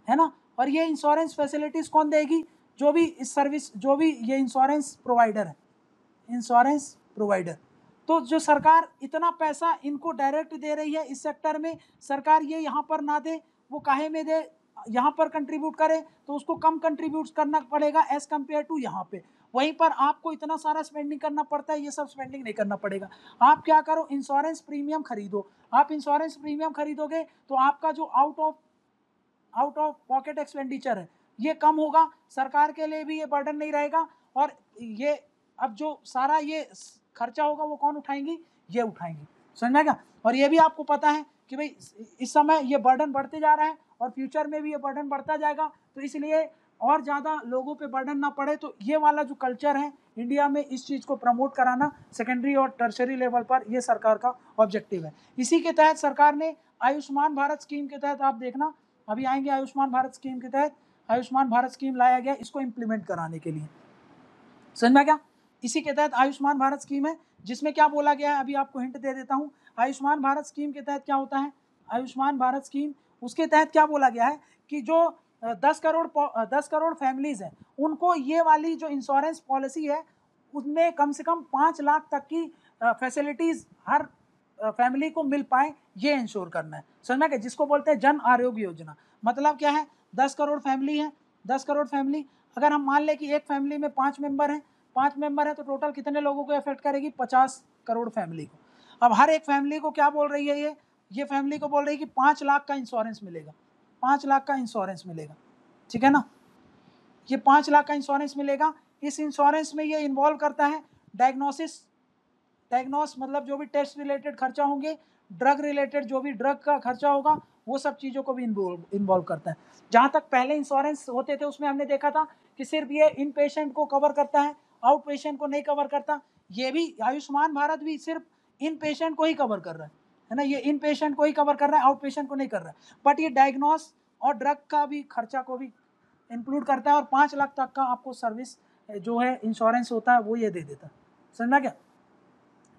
है ना, और ये इंश्योरेंस फैसिलिटीज़ कौन देगी? जो भी इस सर्विस, जो भी ये इंश्योरेंस प्रोवाइडर है, इंश्योरेंस प्रोवाइडर। तो जो सरकार इतना पैसा इनको डायरेक्ट दे रही है इस सेक्टर में, सरकार ये यहाँ पर ना दे, वो काहे में दे? यहाँ पर कंट्रीब्यूट करे तो उसको कम कंट्रीब्यूट करना पड़ेगा एज कम्पेयर टू यहाँ पे। वहीं पर आपको इतना सारा स्पेंडिंग करना पड़ता है, ये सब स्पेंडिंग नहीं करना पड़ेगा। आप क्या करो, इंश्योरेंस प्रीमियम खरीदो। आप इंश्योरेंस प्रीमियम खरीदोगे तो आपका जो आउट ऑफ पॉकेट एक्सपेंडिचर है ये कम होगा, सरकार के लिए भी ये बर्डन नहीं रहेगा। और ये अब जो सारा ये खर्चा होगा वो कौन उठाएंगी, ये उठाएंगी, समझ में आएगा। और ये भी आपको पता है कि भाई इस समय ये बर्डन बढ़ते जा रहा है और फ्यूचर में भी ये बर्डन बढ़ता जाएगा, तो इसलिए और ज़्यादा लोगों पे बर्डन ना पड़े। तो ये वाला जो कल्चर है इंडिया में, इस चीज़ को प्रमोट कराना सेकेंडरी और टर्शरी लेवल पर, ये सरकार का ऑब्जेक्टिव है। इसी के तहत सरकार ने आयुष्मान भारत स्कीम के तहत, आप देखना अभी आएंगे, आयुष्मान भारत स्कीम के तहत आयुष्मान भारत स्कीम लाया गया इसको इम्प्लीमेंट कराने के लिए, समझ में क्या। इसी के तहत आयुष्मान भारत स्कीम है जिसमें क्या बोला गया है, अभी आपको हिंट दे देता हूँ। आयुष्मान भारत स्कीम के तहत क्या होता है, आयुष्मान भारत स्कीम, उसके तहत क्या बोला गया है कि जो 10 करोड़ फैमिलीज हैं उनको ये वाली जो इंश्योरेंस पॉलिसी है उसमें कम से कम 5 लाख तक की फैसिलिटीज हर फैमिली को मिल पाए, ये इंश्योर करना है, समझ में क्या। जिसको बोलते हैं जन आरोग्य योजना। मतलब क्या है, 10 करोड़ फैमिली है, 10 करोड़ फैमिली, अगर हम मान लें कि एक फैमिली में 5 मेंबर हैं, 5 मेंबर है तो टोटल कितने लोगों को अफेक्ट करेगी, 50 करोड़ फैमिली को। अब हर एक फैमिली को क्या बोल रही है ये फैमिली को बोल रही है कि 5 लाख का इंश्योरेंस मिलेगा, 5 लाख का इंश्योरेंस मिलेगा, ठीक है ना। ये 5 लाख का इंश्योरेंस मिलेगा। इस इंश्योरेंस में ये इन्वॉल्व करता है डायग्नोस मतलब जो भी टेस्ट रिलेटेड खर्चा होंगे, ड्रग रिलेटेड जो भी ड्रग का खर्चा होगा, वो सब चीज़ों को भी इन्वॉल्व करता है। जहाँ तक पहले इंश्योरेंस होते थे उसमें हमने देखा था कि सिर्फ ये इन पेशेंट को कवर करता है, आउट पेशेंट को नहीं कवर करता। ये भी आयुष्मान भारत भी सिर्फ इन पेशेंट को ही कवर कर रहा है ना, ये इन पेशेंट को ही कवर कर रहा है, आउट पेशेंट को नहीं कर रहा है। बट ये डायग्नोस और ड्रग का भी खर्चा को भी इंक्लूड करता है और 5 लाख तक का आपको सर्विस जो है इंश्योरेंस होता है वो ये दे देता है, समझना क्या,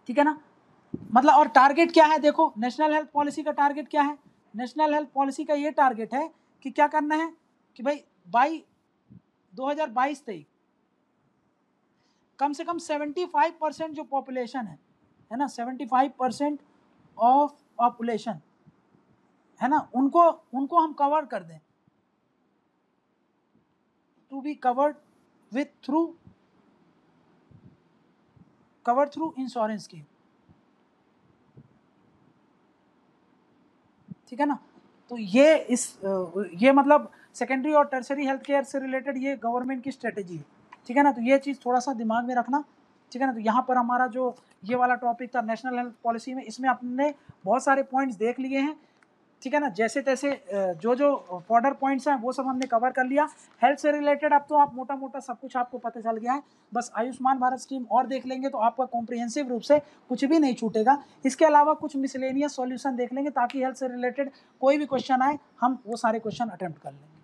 ठीक है ना। मतलब और टारगेट क्या है, देखो नेशनल हेल्थ पॉलिसी का टारगेट क्या है। नेशनल हेल्थ पॉलिसी का ये टारगेट है कि क्या करना है कि भाई बाई 2022-23 कम से कम 75% जो पॉपुलेशन है ना, 75% ऑफ पॉपुलेशन है ना, उनको हम कवर कर दें, to be covered through insurance scheme, ठीक है ना। तो ये मतलब सेकेंडरी और टर्सरी हेल्थ केयर से रिलेटेड ये गवर्नमेंट की स्ट्रेटेजी है, ठीक है ना। तो ये चीज़ थोड़ा सा दिमाग में रखना, ठीक है ना। तो यहाँ पर हमारा जो ये वाला टॉपिक था नेशनल हेल्थ पॉलिसी में, इसमें आपने बहुत सारे पॉइंट्स देख लिए हैं, ठीक है ना। जैसे तैसे जो बॉर्डर पॉइंट्स हैं वो सब हमने कवर कर लिया। हेल्थ से रिलेटेड अब तो आप मोटा मोटा सब कुछ आपको पता चल गया है। बस आयुष्मान भारत स्कीम और देख लेंगे तो आपका कॉम्प्रिहेंसिव रूप से कुछ भी नहीं छूटेगा। इसके अलावा कुछ मिसलेनियस सॉल्यूशन देख लेंगे ताकि हेल्थ से रिलेटेड कोई भी क्वेश्चन आए हम वो सारे क्वेश्चन अटेम्प्ट कर लेंगे।